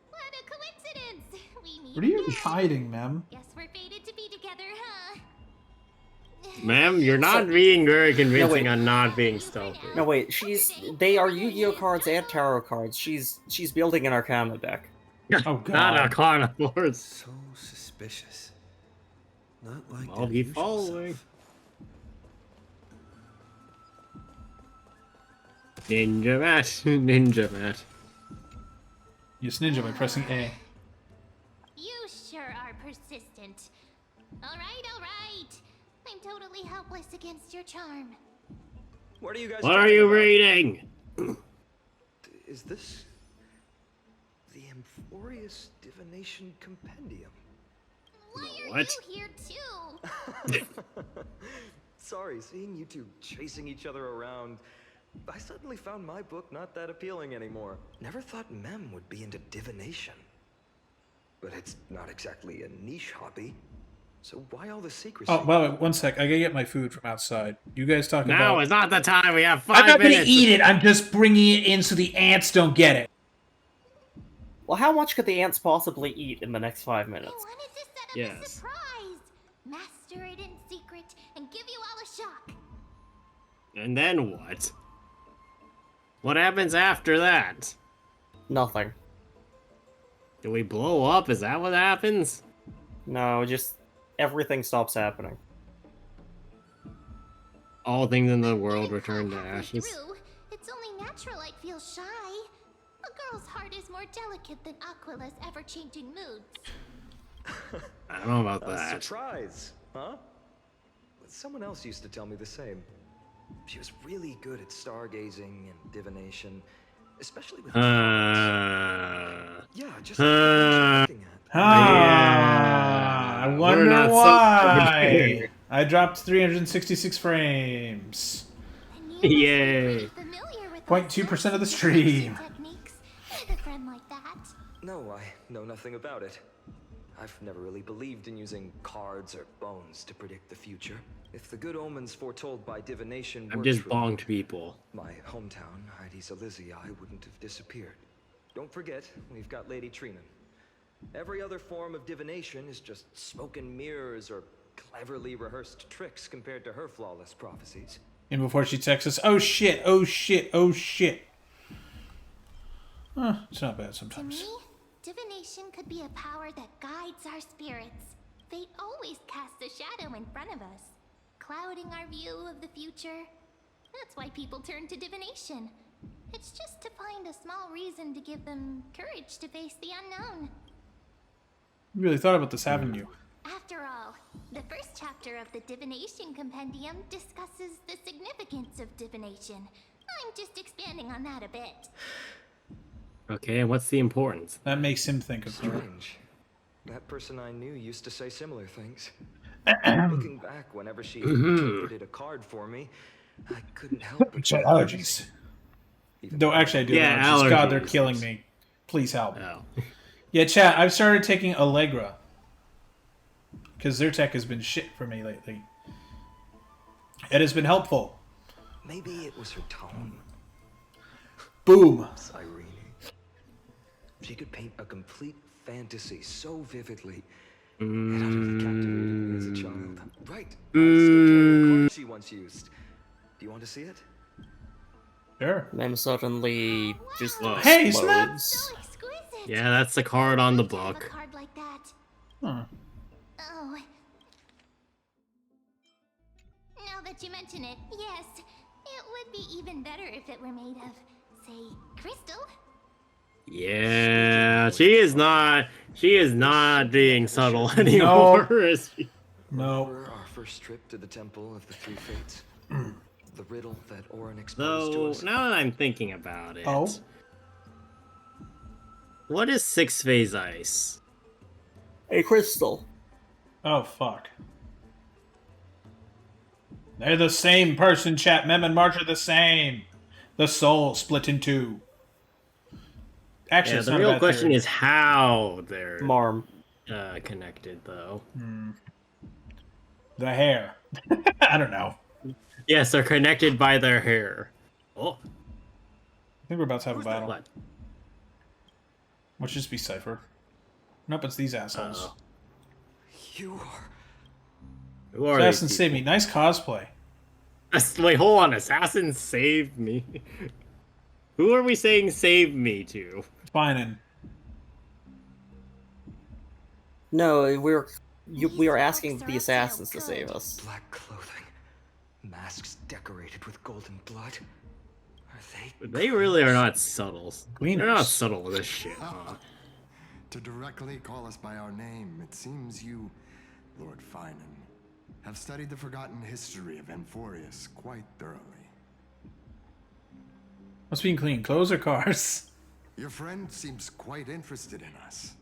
Speaker 5: What a coincidence! We meet
Speaker 1: What are you
Speaker 5: again.
Speaker 1: hiding, ma'am?
Speaker 5: Guess we're fated to be together, huh?
Speaker 2: Ma'am, you're not being very convincing
Speaker 4: wait.
Speaker 2: on not being stealthy.
Speaker 4: No, wait. They are Yu-Gi-Oh cards and tarot cards. She's building an Arcana deck.
Speaker 1: Oh, God.
Speaker 2: Not Arcana Lords.
Speaker 9: So suspicious. Not like
Speaker 2: I'll
Speaker 9: their
Speaker 2: be
Speaker 9: usual
Speaker 2: following.
Speaker 9: self.
Speaker 2: Ninja Matt. Ninja Matt.
Speaker 1: Use ninja by pressing A.
Speaker 5: You sure are persistent. All right, all right. I'm totally helpless against your charm.
Speaker 3: What are you guys
Speaker 2: What are
Speaker 3: talking
Speaker 2: you
Speaker 3: about?
Speaker 2: reading?
Speaker 3: Is this the Amphorious Divination Compendium?
Speaker 5: Why are
Speaker 2: What?
Speaker 5: you here too?
Speaker 3: Sorry, seeing you two chasing each other around, I suddenly found my book not that appealing anymore. Never thought Mem would be into divination. But it's not exactly a niche hobby. So why all the secrecy?
Speaker 1: Oh, wait, one sec. I gotta get my food from outside. You guys talk
Speaker 2: Now
Speaker 1: about...
Speaker 2: is not the time. We have
Speaker 1: I'm
Speaker 2: 5
Speaker 1: not
Speaker 2: minutes.
Speaker 1: gonna eat it. I'm just bringing it in so the ants don't get it.
Speaker 4: Well, how much could the ants possibly eat in the next 5
Speaker 5: I
Speaker 4: minutes?
Speaker 5: wanted to set up a
Speaker 2: Yes.
Speaker 5: surprise. Master it in secret and give you all a shock.
Speaker 2: And then what? What happens after that?
Speaker 4: Nothing.
Speaker 2: Do we blow up? Is that what happens?
Speaker 4: No, just everything stops happening.
Speaker 2: All things in the world
Speaker 5: Getting
Speaker 2: return to
Speaker 5: caught halfway
Speaker 2: ashes.
Speaker 5: through, it's only natural I'd feel shy. A girl's heart is more delicate than Aquila's ever-changing moods.
Speaker 2: I don't know about
Speaker 3: A
Speaker 2: that.
Speaker 3: surprise, huh? Someone else used to tell me the same. She was really good at stargazing and divination, especially with
Speaker 2: Uh,
Speaker 3: yeah, just looking at.
Speaker 1: Ah, I
Speaker 2: we're
Speaker 1: wonder
Speaker 2: not so
Speaker 1: why.
Speaker 2: prepared.
Speaker 1: I dropped 366 frames.
Speaker 5: And you must be
Speaker 2: Yay.
Speaker 5: pretty familiar with
Speaker 1: 0.2% of the
Speaker 5: those
Speaker 1: stream.
Speaker 5: techniques. With a friend like that.
Speaker 3: No, I know nothing about it. I've never really believed in using cards or bones to predict the future. If the good omens foretold by divination
Speaker 2: I'm
Speaker 3: were
Speaker 2: just
Speaker 3: true,
Speaker 2: bonked people.
Speaker 3: my hometown, Heidi's Elysiae, wouldn't have disappeared. Don't forget, we've got Lady Trina. Every other form of divination is just smoke and mirrors or cleverly rehearsed tricks compared to her flawless prophecies.
Speaker 1: And before she texts us, oh shit, oh shit, oh shit. Huh, it's not bad
Speaker 5: To
Speaker 1: sometimes.
Speaker 5: me, divination could be a power that guides our spirits. Fate always casts a shadow in front of us, clouding our view of the future. That's why people turn to divination. It's just to find a small reason to give them courage to face the unknown.
Speaker 1: You really thought about this, haven't you?
Speaker 5: After all, the first chapter of the Divination Compendium discusses the significance of divination. I'm just expanding on that a bit.
Speaker 2: Okay, and what's the importance?
Speaker 1: That makes him think of her.
Speaker 3: Strange. That person I knew used to say similar things. Looking back, whenever she interpreted a card for me, I couldn't help but
Speaker 1: She had
Speaker 3: feel
Speaker 1: allergies.
Speaker 3: even
Speaker 1: Though
Speaker 3: though
Speaker 1: actually I do
Speaker 2: Yeah,
Speaker 1: have allergies. God, they're
Speaker 2: allergies.
Speaker 1: killing me. Please help.
Speaker 2: Oh.
Speaker 1: Yeah, chat, I've started taking Allegra. Because their tech has been shit for me lately. It has been helpful.
Speaker 3: maybe it was her tone.
Speaker 1: Boom.
Speaker 3: Irene. She could paint a complete fantasy so vividly. It utterly captivated me as a child. Right. I still carry the card she once used. Do you want to see it?
Speaker 1: Sure.
Speaker 4: Mem suddenly just
Speaker 2: Wow.
Speaker 1: Hey, isn't that-
Speaker 4: explodes.
Speaker 5: So exquisite.
Speaker 2: Yeah, that's the card on the
Speaker 5: To have a
Speaker 2: book.
Speaker 5: card like that.
Speaker 1: Huh.
Speaker 5: Oh. Now that you mention it, yes, it would be even better if it were made of, say, crystal.
Speaker 2: Yeah, she is not being subtle anymore, is she?
Speaker 1: No.
Speaker 3: Remember our first trip to the Temple of the Three Fates? The riddle that Orin exposed to
Speaker 2: Though,
Speaker 3: us?
Speaker 2: now that I'm thinking about it,
Speaker 1: Oh?
Speaker 2: what is 6-phase ice?
Speaker 4: A crystal.
Speaker 1: Oh, fuck. They're the same person, chat. Mem and March are the same. The soul split in two. Actually,
Speaker 2: Yeah,
Speaker 1: it's
Speaker 2: the
Speaker 1: not a
Speaker 2: real
Speaker 1: bad
Speaker 2: question
Speaker 1: theory.
Speaker 2: is how they're
Speaker 4: Marm.
Speaker 2: connected, though.
Speaker 1: The hair. I don't know.
Speaker 2: Yes, they're connected by their hair. Oh,
Speaker 1: I think we're about to have a battle.
Speaker 2: what?
Speaker 1: Which just be Cypher. Nope, it's these assholes.
Speaker 2: Uh-oh.
Speaker 3: You are.
Speaker 2: Who are
Speaker 1: Assassin,
Speaker 2: these
Speaker 1: save me.
Speaker 2: people?
Speaker 1: Nice cosplay.
Speaker 2: Wait, hold on. Assassin, save me. Who are we saying save me to?
Speaker 1: Fine.
Speaker 4: No, we are asking
Speaker 5: These
Speaker 4: the
Speaker 5: folks are
Speaker 4: assassins
Speaker 5: up
Speaker 4: to
Speaker 5: to no
Speaker 4: save
Speaker 5: good.
Speaker 4: us.
Speaker 3: Black clothing. Masks decorated with golden blood. Are they?
Speaker 2: They really are not subtle. They're not
Speaker 1: Gleaners.
Speaker 2: subtle with this shit, huh?
Speaker 10: To directly call us by our name, it seems you, Lord Finan, have studied the forgotten history of Amphorius quite thoroughly.
Speaker 1: What's being clean? Clothes or cars?
Speaker 10: Your friend seems quite interested in us.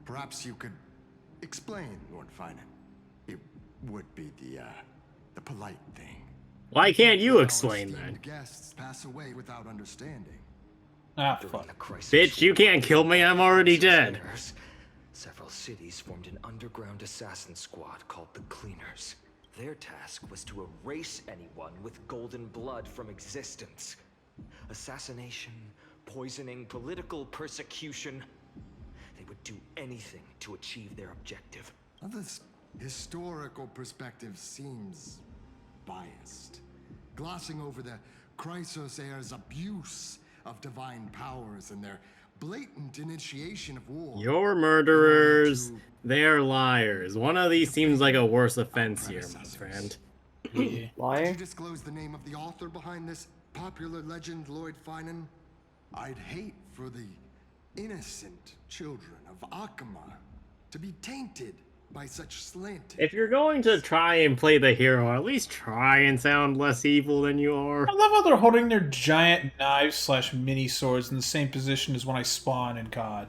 Speaker 10: Perhaps you could explain, Lord Finan. It would be the polite thing.
Speaker 2: Why can't you
Speaker 10: Our
Speaker 2: explain
Speaker 10: esteemed
Speaker 2: that?
Speaker 10: guests pass away without understanding.
Speaker 1: Ah,
Speaker 3: During
Speaker 1: fuck.
Speaker 3: the crisis
Speaker 2: Bitch, you can't kill me, I'm already dead.
Speaker 3: Several cities formed an underground assassin squad called the Cleaners. Their task was to erase anyone with golden blood from existence. Assassination, poisoning, political persecution. They would do anything to achieve their objective.
Speaker 10: Now, this historical perspective seems biased, glossing over the Chrysos heirs' abuse of divine powers and their blatant initiation of war.
Speaker 2: You're murderers. They're liars. One of these seems like a worse offense here, my friend.
Speaker 1: Yeah.
Speaker 10: Could you
Speaker 4: Why?
Speaker 10: disclose the name of the author behind this popular legend, Lord Finan? I'd hate for the innocent children of Akama to be tainted by such slanted.
Speaker 2: If you're going to try and play the hero, at least try and sound less evil than you are.
Speaker 1: I love how they're holding their giant knives / mini swords in the same position as when I spawn in COD.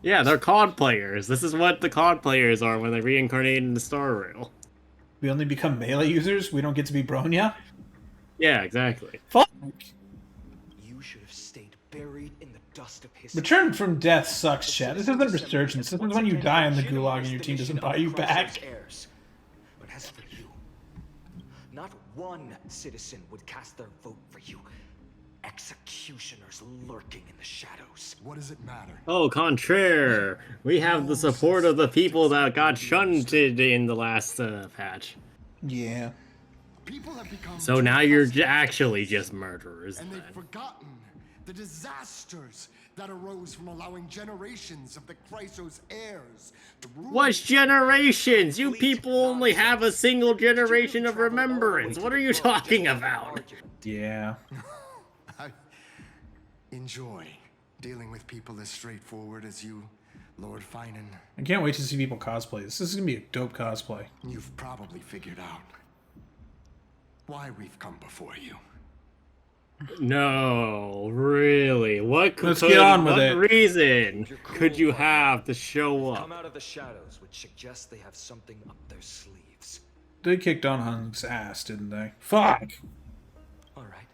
Speaker 2: Yeah, they're COD players. This is what the COD players are when they reincarnate into Star Rail.
Speaker 1: We only become melee users? We don't get to be Bronya?
Speaker 2: Yeah, exactly.
Speaker 1: Fuck!
Speaker 3: You should have stayed buried in the dust of history.
Speaker 1: Return from death sucks, chat. This isn't Resurgence. This is when you die in the gulag and your team doesn't buy you back.
Speaker 3: But as for you, not one citizen would cast their vote for you. Executioners lurking in the shadows.
Speaker 10: What does it matter?
Speaker 2: Oh, contraire. We have the support of the people that got shunted in the last patch.
Speaker 1: Yeah.
Speaker 10: People have become
Speaker 2: So now you're actually just murderers.
Speaker 10: and
Speaker 2: Then.
Speaker 10: they've forgotten the disasters that arose from allowing generations of the Chrysos heirs to rule.
Speaker 2: What's generations? You people only have a single generation of remembrance. What are you talking about?
Speaker 1: Yeah.
Speaker 10: I enjoy dealing with people as straightforward as you, Lord Finan.
Speaker 1: I can't wait to see people cosplay. This is gonna be a dope cosplay.
Speaker 10: You've probably figured out why we've come before you.
Speaker 2: No, really.
Speaker 1: Let's get on with it.
Speaker 2: What reason could you have to show
Speaker 3: Come
Speaker 2: up?
Speaker 3: out of the shadows, which suggests they have something up their sleeves.
Speaker 1: They kicked on Hung's ass, didn't they? Fuck!
Speaker 3: All right,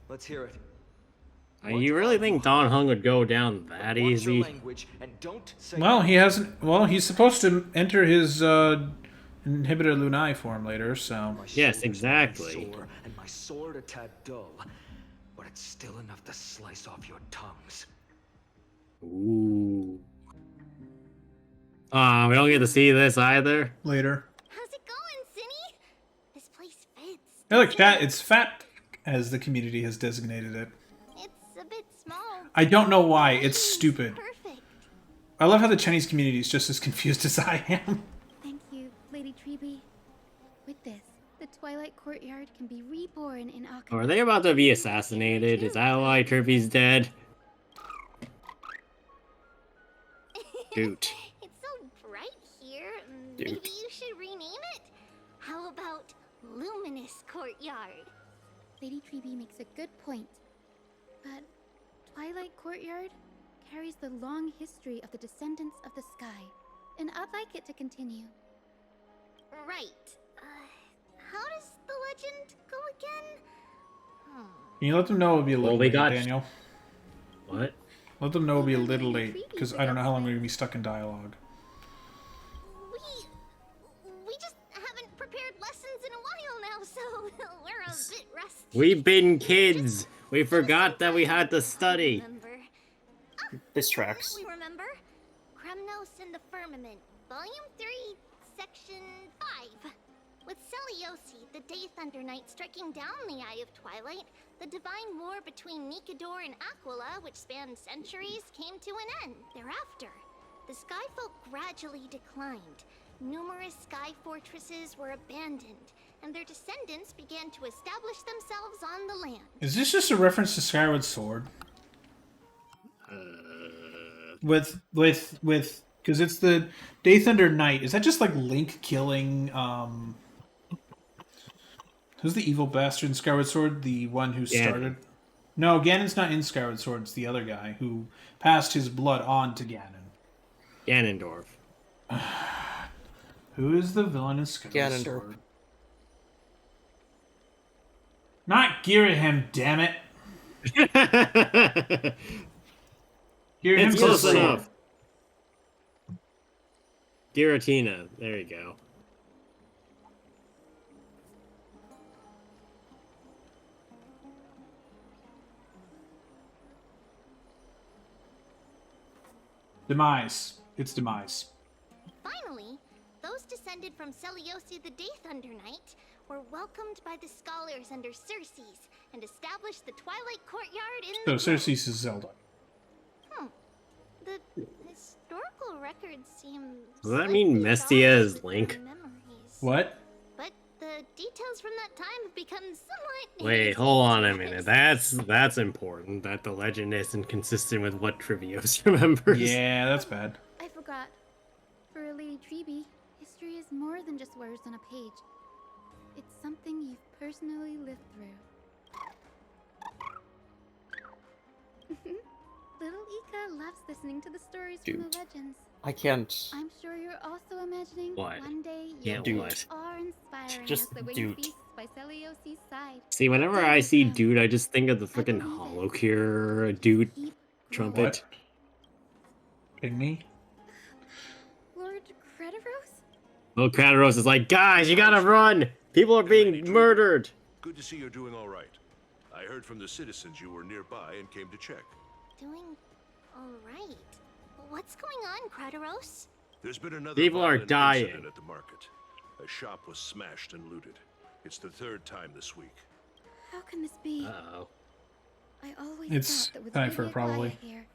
Speaker 3: let's hear it.
Speaker 2: You really think Don Hung would go down that
Speaker 3: Watch your
Speaker 2: easy?
Speaker 3: language and don't say
Speaker 1: Well, he hasn't. Well, he's supposed to enter his inhibitor Lunai form later, so.
Speaker 3: My
Speaker 2: Yes,
Speaker 3: shoulders
Speaker 2: exactly.
Speaker 3: may be sore and my sword a tad dull, but it's still enough to slice off your tongues.
Speaker 2: Ooh. We don't get to see this either.
Speaker 1: Later.
Speaker 5: How's it going, Cinny? This place fits.
Speaker 1: I like fat. It's fat, as the community has designated it.
Speaker 5: It's a bit small.
Speaker 1: I don't know why. It's stupid.
Speaker 5: Perfect.
Speaker 1: I love how the Chinese community is just as confused as I am.
Speaker 11: Thank you, Lady Treeby. With this, the Twilight Courtyard can be reborn in Akama.
Speaker 2: Are they about to be assassinated? Is that why Trippy's dead? Dude.
Speaker 5: It's so bright here.
Speaker 2: Dude.
Speaker 5: Maybe you should rename it? How about Luminous Courtyard?
Speaker 11: Lady Treeby makes a good point. But Twilight Courtyard carries the long history of the descendants of the sky. and I'd like it to continue.
Speaker 5: Right. How does the legend go again?
Speaker 1: Can you let them know it'll be a little
Speaker 2: we
Speaker 1: late,
Speaker 2: got-
Speaker 1: Daniel?
Speaker 2: What?
Speaker 1: Let them know it'll be a
Speaker 11: Well, then
Speaker 1: little
Speaker 11: Lady
Speaker 1: late,
Speaker 11: Treaty's
Speaker 1: because I don't know how long we're
Speaker 11: announcement.
Speaker 1: going to be stuck in dialogue.
Speaker 5: We just haven't prepared lessons in a while now, so we're a bit rusty.
Speaker 2: We've been kids. We forgot that we had to study.
Speaker 5: Remember?
Speaker 4: This tracks.
Speaker 5: We remember. Kremnos and the Firmament, Volume 3, Section 5. With Seliosi, the Day Thunder Knight, striking down the Eye of Twilight, the divine war between Nikador and Aquila, which spanned centuries, came to an end. Thereafter, the Skyfolk gradually declined. Numerous sky fortresses were abandoned, and their descendants began to establish themselves on the land.
Speaker 1: Is this just a reference to Skyward Sword? With because it's the Day Thunder Knight. Is that just like Link killing who's the evil bastard in Skyward Sword? The one who started. No, Ganon's not in Skyward Sword. It's the other guy who passed his blood on to Ganon.
Speaker 2: Ganondorf.
Speaker 1: Who is the villain in Skyward
Speaker 4: Ganondorf.
Speaker 1: Sword? Not Girahim, damn it! Girahim's
Speaker 2: It's close
Speaker 1: the sword.
Speaker 2: enough. Giratina. There you go.
Speaker 1: Demise. It's Demise.
Speaker 5: Finally, those descended from Seliosi the Day Thunder Knight were welcomed by the scholars under Circes and established the Twilight Courtyard in
Speaker 1: So
Speaker 5: the
Speaker 1: Cersei's is Zelda.
Speaker 5: The historical records seem
Speaker 2: Does that mean
Speaker 5: slightly
Speaker 2: Mestia
Speaker 5: at odds
Speaker 2: is
Speaker 5: with
Speaker 2: Link?
Speaker 5: my memories.
Speaker 1: What?
Speaker 5: But the details from that time have become somewhat
Speaker 2: Wait,
Speaker 5: hazy
Speaker 2: hold on
Speaker 5: to
Speaker 2: a minute.
Speaker 5: us.
Speaker 2: That's important. That the legend isn't consistent with what Trivios remembers.
Speaker 1: Yeah, that's bad.
Speaker 11: I forgot. For Lady Treeby, history is more than just words on a page. It's something you've personally lived through. Little Ika loves listening to the stories from
Speaker 4: Dude.
Speaker 11: the legends.
Speaker 4: I can't.
Speaker 11: I'm sure you're also imagining
Speaker 2: What?
Speaker 11: one day
Speaker 2: Yeah,
Speaker 11: you'll
Speaker 2: what?
Speaker 11: are inspiring
Speaker 4: Just
Speaker 11: us the way
Speaker 4: dude.
Speaker 11: feasts by Celiosi's side.
Speaker 2: See, whenever I see dude, I just think of the freaking Holocure dude
Speaker 11: Keep
Speaker 2: trumpet.
Speaker 1: What? Pygmy?
Speaker 11: Lord Crediros?
Speaker 2: Oh, Kratos is like, guys, you gotta run! People are being murdered!
Speaker 12: Good to see you're doing all right. I heard from the citizens you were nearby and came to check.
Speaker 5: Doing all right. What's going on, Kratos?
Speaker 12: There's been another
Speaker 2: People are
Speaker 12: violent
Speaker 2: dying.
Speaker 12: incident at the market. A shop was smashed and looted. It's the third time this week.
Speaker 11: How can this be?
Speaker 2: Uh-oh.
Speaker 11: I always
Speaker 1: It's
Speaker 11: thought that with
Speaker 1: Cypher,
Speaker 11: Lady
Speaker 1: probably.
Speaker 11: Aglaya here,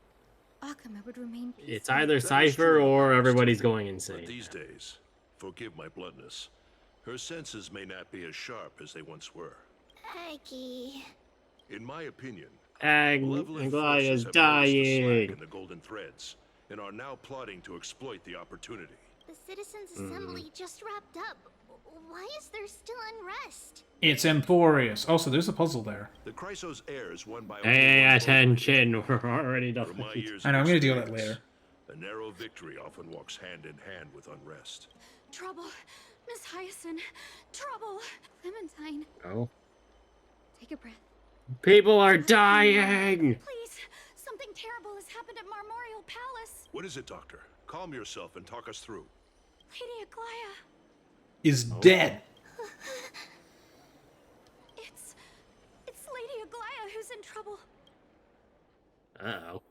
Speaker 11: Akama would remain peaceful.
Speaker 2: It's either
Speaker 12: That is
Speaker 2: Cypher
Speaker 12: true,
Speaker 2: or
Speaker 12: Master.
Speaker 2: everybody's going
Speaker 12: But
Speaker 2: insane.
Speaker 12: these days, forgive my bluntness, her senses may not be as sharp as they once were.
Speaker 5: Aggie.
Speaker 12: In my opinion, malevolent
Speaker 2: Aglaya's
Speaker 12: forces have noticed the slack
Speaker 2: dying.
Speaker 12: in the golden threads and are now plotting to exploit the opportunity.
Speaker 5: The Citizens' Assembly just wrapped up. Why is there still unrest?
Speaker 1: It's Emporius. Also, there's a puzzle there.
Speaker 12: The Chrysos heirs won by
Speaker 2: Pay
Speaker 12: only one vote.
Speaker 2: attention, we're already done.
Speaker 12: From my years
Speaker 1: I know,
Speaker 12: of
Speaker 1: I'm gonna deal with that
Speaker 12: experience,
Speaker 1: later.
Speaker 12: A narrow victory often walks hand in hand with unrest.
Speaker 11: Trouble. Miss Hyacinth. Trouble. Clementine,
Speaker 2: Oh.
Speaker 11: take a breath.
Speaker 2: People are dying!
Speaker 11: Please. Something terrible has happened at Marmorial Palace.
Speaker 12: What is it, Doctor? Calm yourself and talk us through.
Speaker 11: Lady Aglaya.
Speaker 1: Is dead.
Speaker 11: It's Lady Aglaya who's in trouble.
Speaker 2: Uh-oh.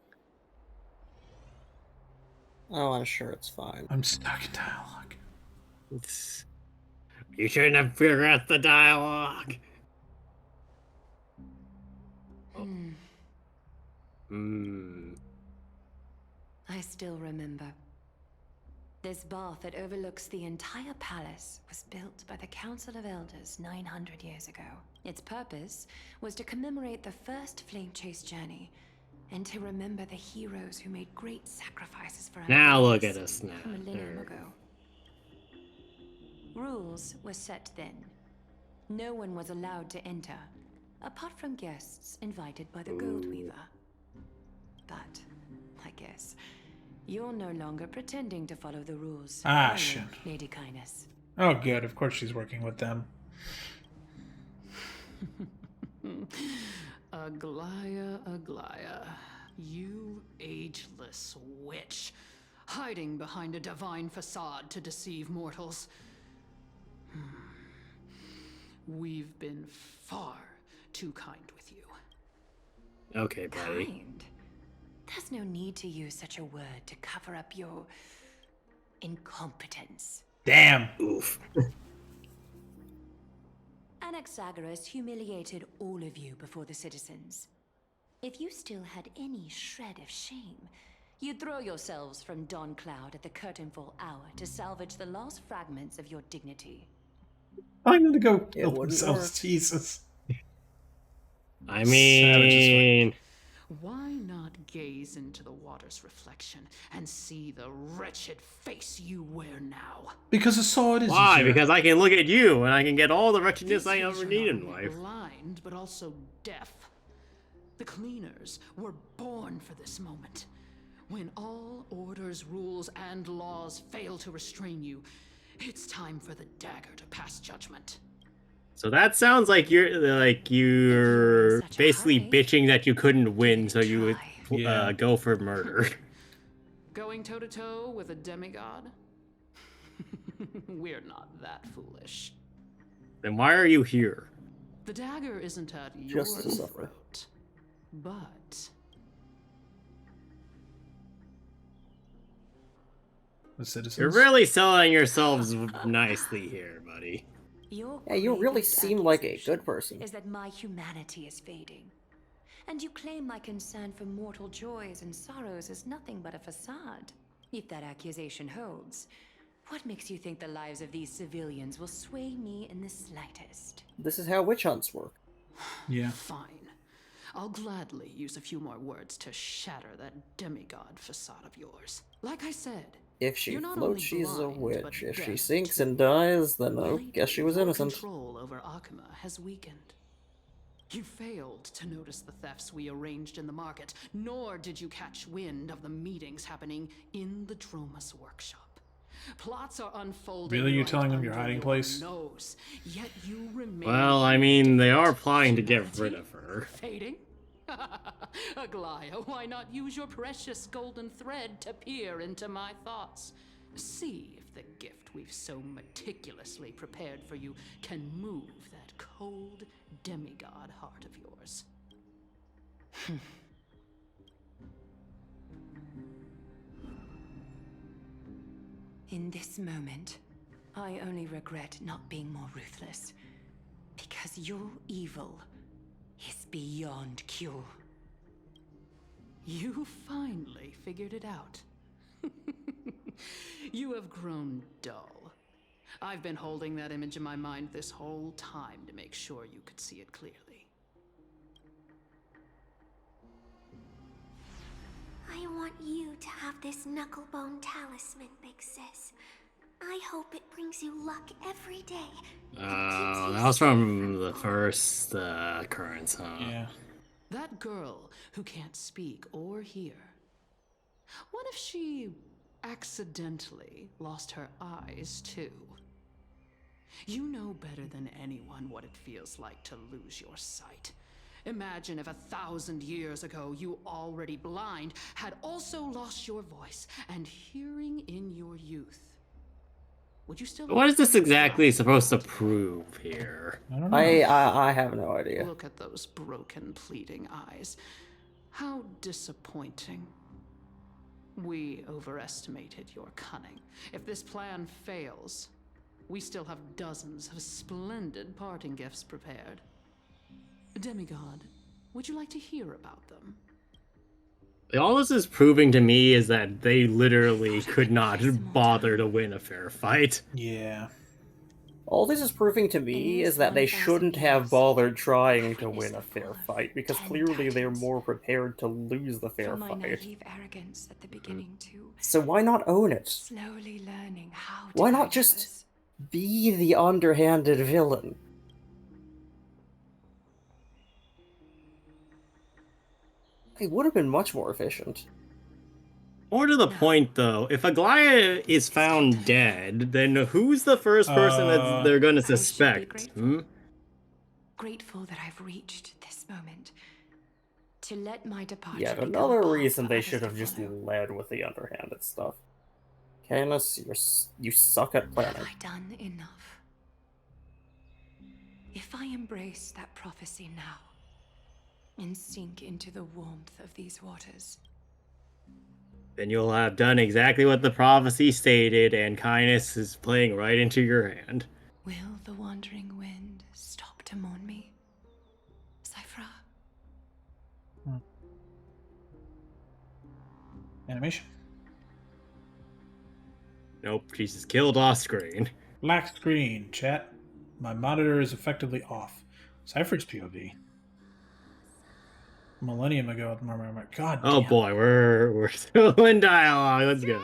Speaker 4: Oh, I'm sure it's fine.
Speaker 1: I'm stuck in dialogue.
Speaker 2: You shouldn't have figured out the dialogue.
Speaker 6: I still remember. This bath that overlooks the entire palace was built by the Council of Elders 900 years ago. Its purpose was to commemorate the first flame chase journey and to remember the heroes who made great sacrifices for our
Speaker 2: Now look
Speaker 6: gods
Speaker 2: at us now.
Speaker 6: a millennium ago. Rules were set then. No one was allowed to enter, apart from guests invited by the Gold Weaver. But, I guess, You're no longer pretending to follow the rules.
Speaker 1: Ah,
Speaker 6: are you,
Speaker 1: shit.
Speaker 6: Lady Kindness?
Speaker 1: Oh, good. Of course she's working with them.
Speaker 13: Aglaya, Aglaya, you ageless witch, hiding behind a divine facade to deceive mortals. We've been far too kind with you.
Speaker 2: Okay, buddy.
Speaker 6: Kind? There's no need to use such a word to cover up your incompetence.
Speaker 1: Damn.
Speaker 2: Oof.
Speaker 6: Anaxagoras humiliated all of you before the citizens. If you still had any shred of shame, you'd throw yourselves from dawn cloud at the curtainfall hour to salvage the last fragments of your dignity.
Speaker 1: I'm gonna go kill
Speaker 4: wouldn't
Speaker 1: themselves,
Speaker 4: work.
Speaker 1: Jesus.
Speaker 2: I mean,
Speaker 13: Why not gaze into the water's reflection and see the wretched face you wear now?
Speaker 1: Because a sword is
Speaker 2: why?
Speaker 1: easier.
Speaker 2: Because I can look at you and I can get all the wretchedness I
Speaker 13: These
Speaker 2: ever
Speaker 13: are
Speaker 2: need
Speaker 13: not
Speaker 2: in
Speaker 13: only
Speaker 2: life.
Speaker 13: blind, but also deaf. The cleaners were born for this moment. When all orders, rules, and laws fail to restrain you, it's time for the dagger to pass judgment.
Speaker 2: So that sounds like you're basically bitching that you couldn't win, so you would go for murder.
Speaker 13: Going toe-to-toe with a demigod? We're not that foolish.
Speaker 2: Then why are you here?
Speaker 13: The dagger isn't at your
Speaker 4: Just to suffer.
Speaker 13: throat, but
Speaker 1: The citizens.
Speaker 2: You're really selling yourselves nicely here, buddy.
Speaker 6: Your
Speaker 4: Yeah, you really
Speaker 6: gravest
Speaker 4: seem like a
Speaker 6: accusation
Speaker 4: good person.
Speaker 6: is that my humanity is fading. And you claim my concern for mortal joys and sorrows is nothing but a facade. If that accusation holds, what makes you think the lives of these civilians will sway me in the slightest?
Speaker 4: This is how witch hunts work.
Speaker 1: Yeah.
Speaker 13: fine. I'll gladly use a few more words to shatter that demigod facade of yours. Like I said,
Speaker 4: If she
Speaker 13: you're not
Speaker 4: floats,
Speaker 13: only
Speaker 4: she's a
Speaker 13: blind,
Speaker 4: witch.
Speaker 13: but
Speaker 4: If she
Speaker 13: deaf,
Speaker 4: sinks
Speaker 13: too.
Speaker 4: and dies, then I guess she was
Speaker 13: Your
Speaker 4: innocent.
Speaker 13: control over Akuma has weakened. You failed to notice the thefts we arranged in the market, nor did you catch wind of the meetings happening in the Dromus workshop. Plots are unfolding.
Speaker 1: Really? You're
Speaker 13: right
Speaker 1: telling them your
Speaker 13: under
Speaker 1: hiding
Speaker 13: your
Speaker 1: place?
Speaker 13: nose, yet you remain.
Speaker 2: Well, I mean, they are plotting to get rid of her.
Speaker 13: Fading? Aglaya, why not use your precious golden thread to peer into my thoughts? See if the gift we've so meticulously prepared for you can move that cold demigod heart of yours.
Speaker 6: In this moment, I only regret not being more ruthless. Because your evil is beyond cure.
Speaker 13: You finally figured it out. You have grown dull. I've been holding that image in my mind this whole time to make sure you could see it clearly.
Speaker 5: I want you to have this knucklebone talisman, Big Sis. I hope it brings you luck every day.
Speaker 2: That was from the first occurrence, huh?
Speaker 1: Yeah.
Speaker 13: That girl who can't speak or hear. What if she accidentally lost her eyes, too? You know better than anyone what it feels like to lose your sight. Imagine if 1,000 years ago you, already blind, had also lost your voice and hearing in your youth. Would you still?
Speaker 2: What is this exactly supposed to prove here?
Speaker 1: I don't know.
Speaker 4: I have no idea.
Speaker 13: Look at those broken, pleading eyes. How disappointing. We overestimated your cunning. If this plan fails, we still have dozens of splendid parting gifts prepared. Demigod, would you like to hear about them?
Speaker 2: All this is proving to me is that they literally could not bother to win a fair fight.
Speaker 1: Yeah.
Speaker 4: All this is proving to me is that they shouldn't have bothered trying to win a fair fight, because clearly they're more prepared to lose the fair
Speaker 6: From my
Speaker 4: fight.
Speaker 6: naive arrogance at the beginning to
Speaker 4: So why not own it?
Speaker 6: slowly learning how to
Speaker 4: Why not
Speaker 6: guide
Speaker 4: just
Speaker 6: others.
Speaker 4: be the underhanded villain? It would have been much more efficient.
Speaker 2: More to the point, though, if Aglaya is found dead, then who's the first person that they're gonna suspect? Hmm?
Speaker 6: Grateful that I've reached this moment. To let my departure
Speaker 4: Yet
Speaker 6: become
Speaker 4: another
Speaker 6: a path
Speaker 4: reason
Speaker 6: for
Speaker 4: they
Speaker 6: others
Speaker 4: should
Speaker 6: to
Speaker 4: have just
Speaker 6: follow.
Speaker 4: led with the underhanded stuff. Canis, you suck at planning.
Speaker 6: Have I done enough? If I embrace that prophecy now, and sink into the warmth of these waters,
Speaker 2: Then you'll have done exactly what the prophecy stated, and kindness is playing right into your hand.
Speaker 6: will the wandering wind stop to mourn me? Cyphra?
Speaker 1: Animation.
Speaker 2: Nope, she's just killed off screen.
Speaker 1: Black screen, chat. My monitor is effectively off. Cypher's POV. Millennium ago, God
Speaker 2: Oh
Speaker 1: damn.
Speaker 2: boy, we're still in dialogue. Let's go.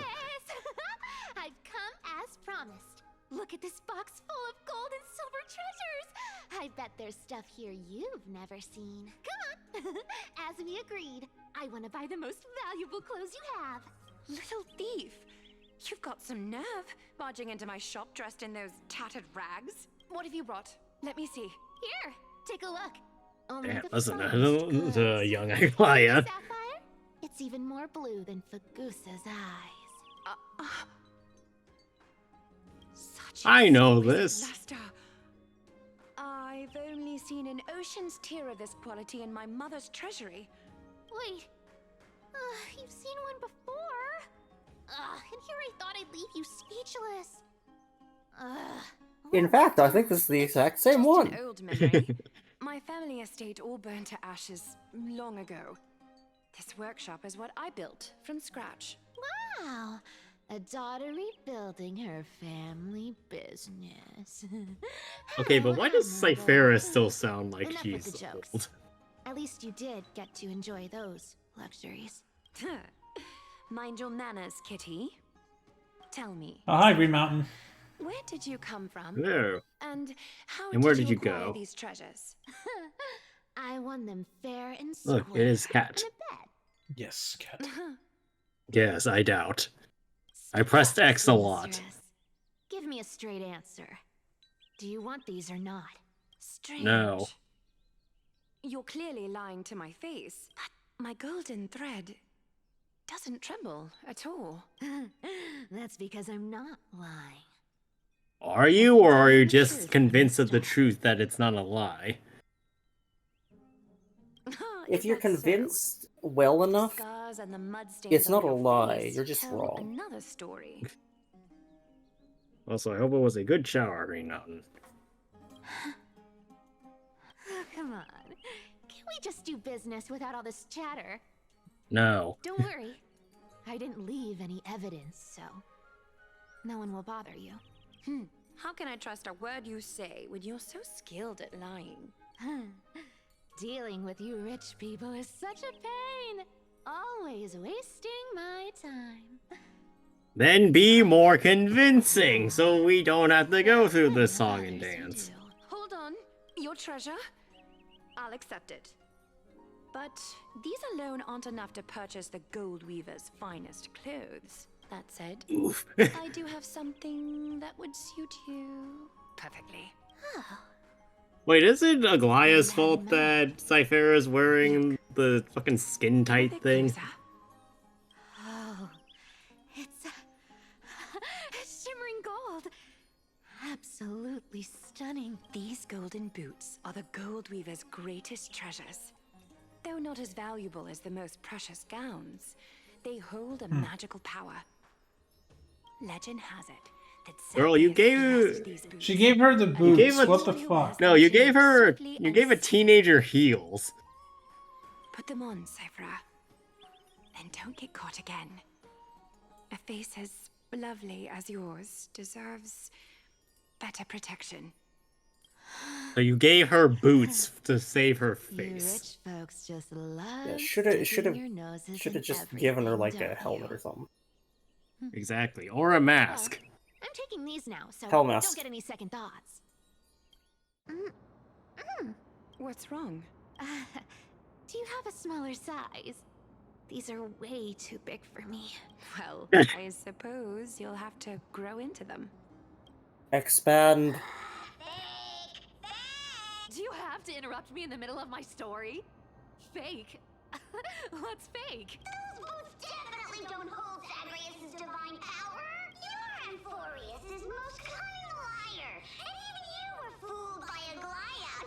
Speaker 11: I've come as promised. Look at this box full of gold and silver treasures. I bet there's stuff here you've never seen. Come on. As we agreed, I want to buy the most valuable clothes you have.
Speaker 6: Little thief! You've got some nerve, barging into my shop dressed in those tattered rags. What have you brought? Let me see.
Speaker 11: Here, take a look. Only
Speaker 2: Damn,
Speaker 11: the
Speaker 2: listen
Speaker 11: finest
Speaker 2: to
Speaker 11: goods.
Speaker 2: young Aglaya.
Speaker 11: Sapphire? It's even more blue than Fagusa's eyes.
Speaker 6: Such
Speaker 2: I know
Speaker 6: exquisite
Speaker 2: this.
Speaker 6: luster. I've only seen an ocean's tear of this quality in my mother's treasury.
Speaker 11: Wait. You've seen one before. And here I thought I'd leave you speechless.
Speaker 4: In fact, I think this is the exact same
Speaker 6: Just
Speaker 4: one.
Speaker 6: an old memory. My family estate all burned to ashes long ago. This workshop is what I built from scratch.
Speaker 11: Wow. A daughter rebuilding her family business.
Speaker 2: Okay, but why does Cyphera still sound like
Speaker 11: Enough with
Speaker 2: she's
Speaker 11: the jokes.
Speaker 2: old?
Speaker 11: At least you did get to enjoy those luxuries.
Speaker 6: Mind your manners, Kitty. Tell me.
Speaker 1: Oh, hi, Green Mountain.
Speaker 6: Where did you come from?
Speaker 2: Hello.
Speaker 6: And how
Speaker 2: And where
Speaker 6: did
Speaker 2: did
Speaker 6: you
Speaker 2: you
Speaker 6: acquire
Speaker 2: go?
Speaker 6: these treasures?
Speaker 11: I won them fair and square.
Speaker 2: Look, it is Cat.
Speaker 11: In a bet.
Speaker 1: Yes, cat.
Speaker 2: Yes, I doubt. I pressed X a lot.
Speaker 11: Seamstress. Give me a straight answer. Do you want these or not?
Speaker 6: Strange.
Speaker 2: No.
Speaker 6: You're clearly lying to my face, but my golden thread doesn't tremble at all.
Speaker 11: That's because I'm not lying.
Speaker 2: Are you, or are you just convinced of the truth that it's not a lie?
Speaker 4: If you're convinced well enough,
Speaker 6: Scars and the mud stains
Speaker 4: it's
Speaker 6: on
Speaker 4: not a
Speaker 6: your
Speaker 4: lie,
Speaker 6: face
Speaker 4: you're just
Speaker 6: tell
Speaker 4: wrong.
Speaker 6: Another story.
Speaker 2: Also, I hope it was a good shower, Green Mountain.
Speaker 11: Oh, come on. Can't we just do business without all this chatter?
Speaker 2: No.
Speaker 11: Don't worry. I didn't leave any evidence, so no one will bother you.
Speaker 6: How can I trust a word you say when you're so skilled at lying?
Speaker 11: Dealing with you rich people is such a pain. Always wasting my time.
Speaker 2: Then be more convincing, so we don't have to go through this song and dance.
Speaker 6: Hold on. Your treasure? I'll accept it. But these alone aren't enough to purchase the Gold Weaver's finest clothes. That said,
Speaker 2: Oof.
Speaker 6: I do have something that would suit you perfectly.
Speaker 2: Wait, is it Aglaya's fault that Cyphera's wearing the fucking skin-tight thing?
Speaker 11: Oh, it's shimmering gold. Absolutely stunning.
Speaker 6: These golden boots are the Gold Weaver's greatest treasures. Though not as valuable as the most precious gowns, they hold a magical power. Legend has it that
Speaker 2: Girl, you
Speaker 6: Xanthus
Speaker 2: gave
Speaker 6: blessed these boots.
Speaker 1: She gave her the
Speaker 2: You gave
Speaker 1: boots.
Speaker 2: a-
Speaker 1: What the fuck?
Speaker 2: No, you gave a teenager heels.
Speaker 6: Put them on, Cyphra. Then don't get caught again. A face as lovely as yours deserves better protection.
Speaker 2: So you gave her boots to save her
Speaker 11: You
Speaker 2: face.
Speaker 11: rich folks just love
Speaker 4: Yeah,
Speaker 11: sticking
Speaker 4: should
Speaker 11: your noses
Speaker 4: have
Speaker 11: in
Speaker 4: just given her
Speaker 11: everything,
Speaker 4: like a
Speaker 11: don't
Speaker 4: helmet
Speaker 11: you?
Speaker 4: or something.
Speaker 2: Exactly, or a mask.
Speaker 11: I'm taking these now, so
Speaker 4: Hell mask.
Speaker 11: don't get any second thoughts.
Speaker 6: What's wrong?
Speaker 11: Do you have a smaller size? These are way too big for me.
Speaker 6: Well, I suppose you'll have to grow into them.
Speaker 4: Expand.
Speaker 6: Do you have to interrupt me in the middle of my story? Fake? What's fake?
Speaker 11: Those boots definitely don't hold Zagreus' divine power. You're Amphorius' most cunning liar. And even you were fooled by a Glyad.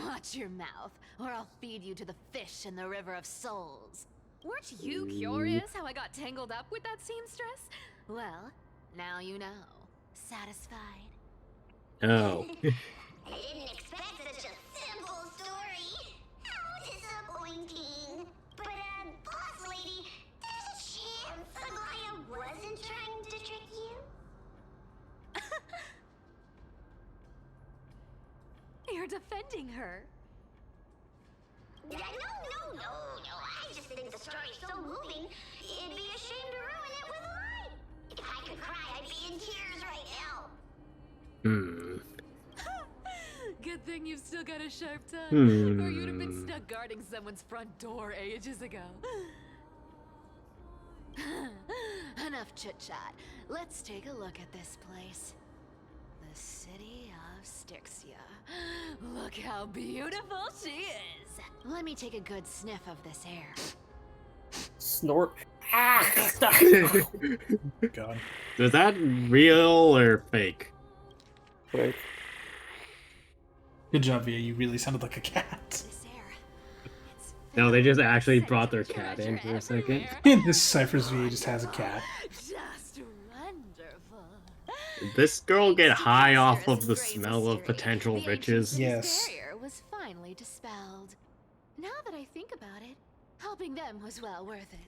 Speaker 6: Watch your mouth, or I'll feed you to the fish in the River of Souls. Weren't you curious how I got tangled up with that seamstress? Well, now you know. Satisfied?
Speaker 2: Oh.
Speaker 11: I didn't expect such a simple story. How disappointing. But, boss lady, there's a chance Aglaia wasn't trying to trick you?
Speaker 6: You're defending her.
Speaker 11: No. I just think the story's so moving, it'd be a shame to ruin it with a lie. If I could cry, I'd be in tears right now.
Speaker 6: Good thing you've still got a sharp tongue, or you'd have been stuck guarding someone's front door ages ago. Enough chit-chat. Let's take a look at this place. The city of Styxia. Look how beautiful she is. Let me take a good sniff of this air.
Speaker 4: Snort.
Speaker 1: God.
Speaker 2: Was that real or fake?
Speaker 4: Fake.
Speaker 1: Good job, Via. You really sounded like a cat.
Speaker 11: This air.
Speaker 2: No, they just actually brought their cat in for a second.
Speaker 1: This Cypher's VA just has a cat.
Speaker 6: Just wonderful.
Speaker 2: Did this girl get high off of the smell of potential riches?
Speaker 1: Yes.
Speaker 6: Barrier was finally dispelled. Now that I think about it, helping them was well worth it.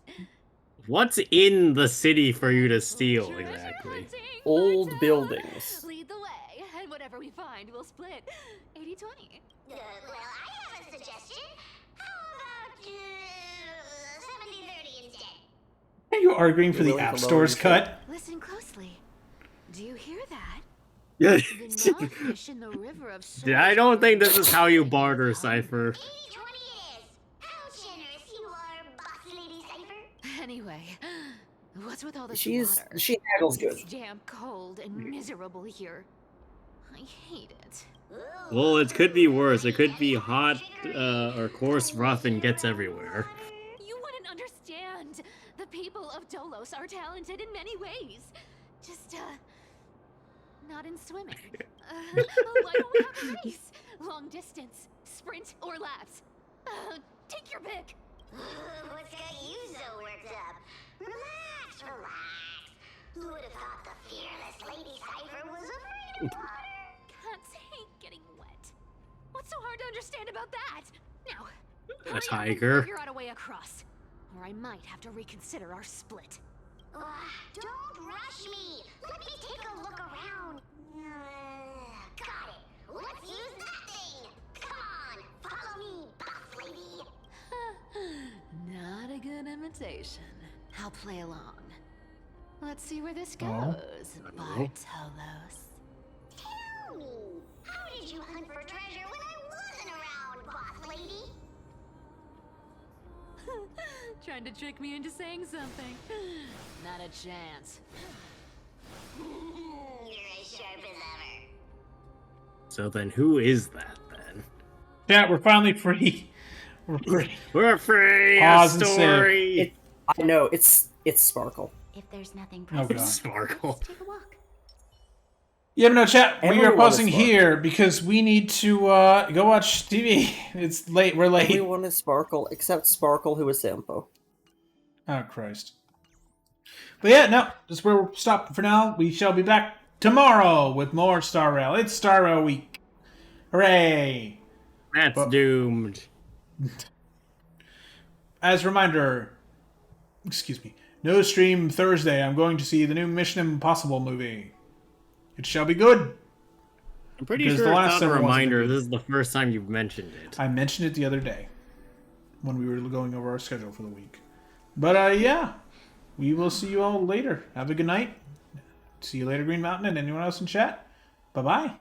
Speaker 2: What's in the city for you to steal, exactly?
Speaker 4: Old buildings.
Speaker 6: Lead the way, and whatever we find, we'll split 80-20.
Speaker 11: Well, I have a suggestion. How about 70-30 instead?
Speaker 1: Are you arguing for the App Store's cut?
Speaker 6: Listen closely. Do you hear that?
Speaker 2: Yeah.
Speaker 6: The knobfish in the River of Souls.
Speaker 2: I don't think this is how you barter, Cypher.
Speaker 11: 80-20 is. How generous you are, boss lady Cypher.
Speaker 6: Anyway, what's with all this
Speaker 4: She
Speaker 6: water?
Speaker 4: handles good.
Speaker 6: It's damp, cold, and miserable here. I hate it.
Speaker 2: Well, it could be worse. It could be hot, or coarse, rough, and gets everywhere.
Speaker 6: You wouldn't understand. The people of Dolos are talented in many ways. Just, not in swimming. Why don't we have a race? Long distance, sprint, or laps? Take your pick.
Speaker 11: What's got you so worked up? Relax. Who would have thought the fearless Lady Cypher was afraid of water?
Speaker 6: Cats hate getting wet. What's so hard to understand about that? Now,
Speaker 2: A
Speaker 6: hurry up and
Speaker 2: tiger.
Speaker 6: figure out a way across, or I might have to reconsider our split.
Speaker 11: Don't rush me. Let me take a look around. Got it. Let's use that thing. Come on, follow me, boss lady.
Speaker 6: Not a good imitation. I'll play along. Let's see where this
Speaker 1: Oh.
Speaker 6: goes, Bartolos.
Speaker 11: Tell me, how did you hunt for treasure when I wasn't around, boss lady?
Speaker 6: Trying to trick me into saying something. Not a chance.
Speaker 11: You're as sharp as ever.
Speaker 2: So then who is that, then?
Speaker 1: Yeah, we're finally free. We're free.
Speaker 2: We're free!
Speaker 1: Pause
Speaker 2: A
Speaker 1: and save.
Speaker 2: story!
Speaker 4: I know, it's Sparkle.
Speaker 11: If there's nothing
Speaker 1: Oh, God.
Speaker 2: Sparkle.
Speaker 11: take a walk.
Speaker 1: Yeah, but no, chat. We
Speaker 4: Everyone
Speaker 1: are
Speaker 4: is
Speaker 1: pausing
Speaker 4: Sparkle.
Speaker 1: here because we need to go watch TV. It's late. We're late.
Speaker 4: Everyone is Sparkle except Sparkle, who is Sampo.
Speaker 1: Oh, Christ. But yeah, no, that's where we're stopping for now. We shall be back tomorrow with more Star Rail. It's Star Rail week. Hooray!
Speaker 2: That's
Speaker 1: But-
Speaker 2: doomed.
Speaker 1: As a reminder, excuse me, no stream Thursday. I'm going to see the new Mission Impossible movie. It shall be good.
Speaker 2: I'm pretty
Speaker 1: Because
Speaker 2: sure
Speaker 1: the
Speaker 2: it's
Speaker 1: last
Speaker 2: not a
Speaker 1: one wasn't
Speaker 2: reminder.
Speaker 1: good.
Speaker 2: This is the first time you've mentioned it.
Speaker 1: I mentioned it the other day when we were going over our schedule for the week. But yeah, we will see you all later. Have a good night. See you later, Green Mountain, and anyone else in chat. Bye-bye.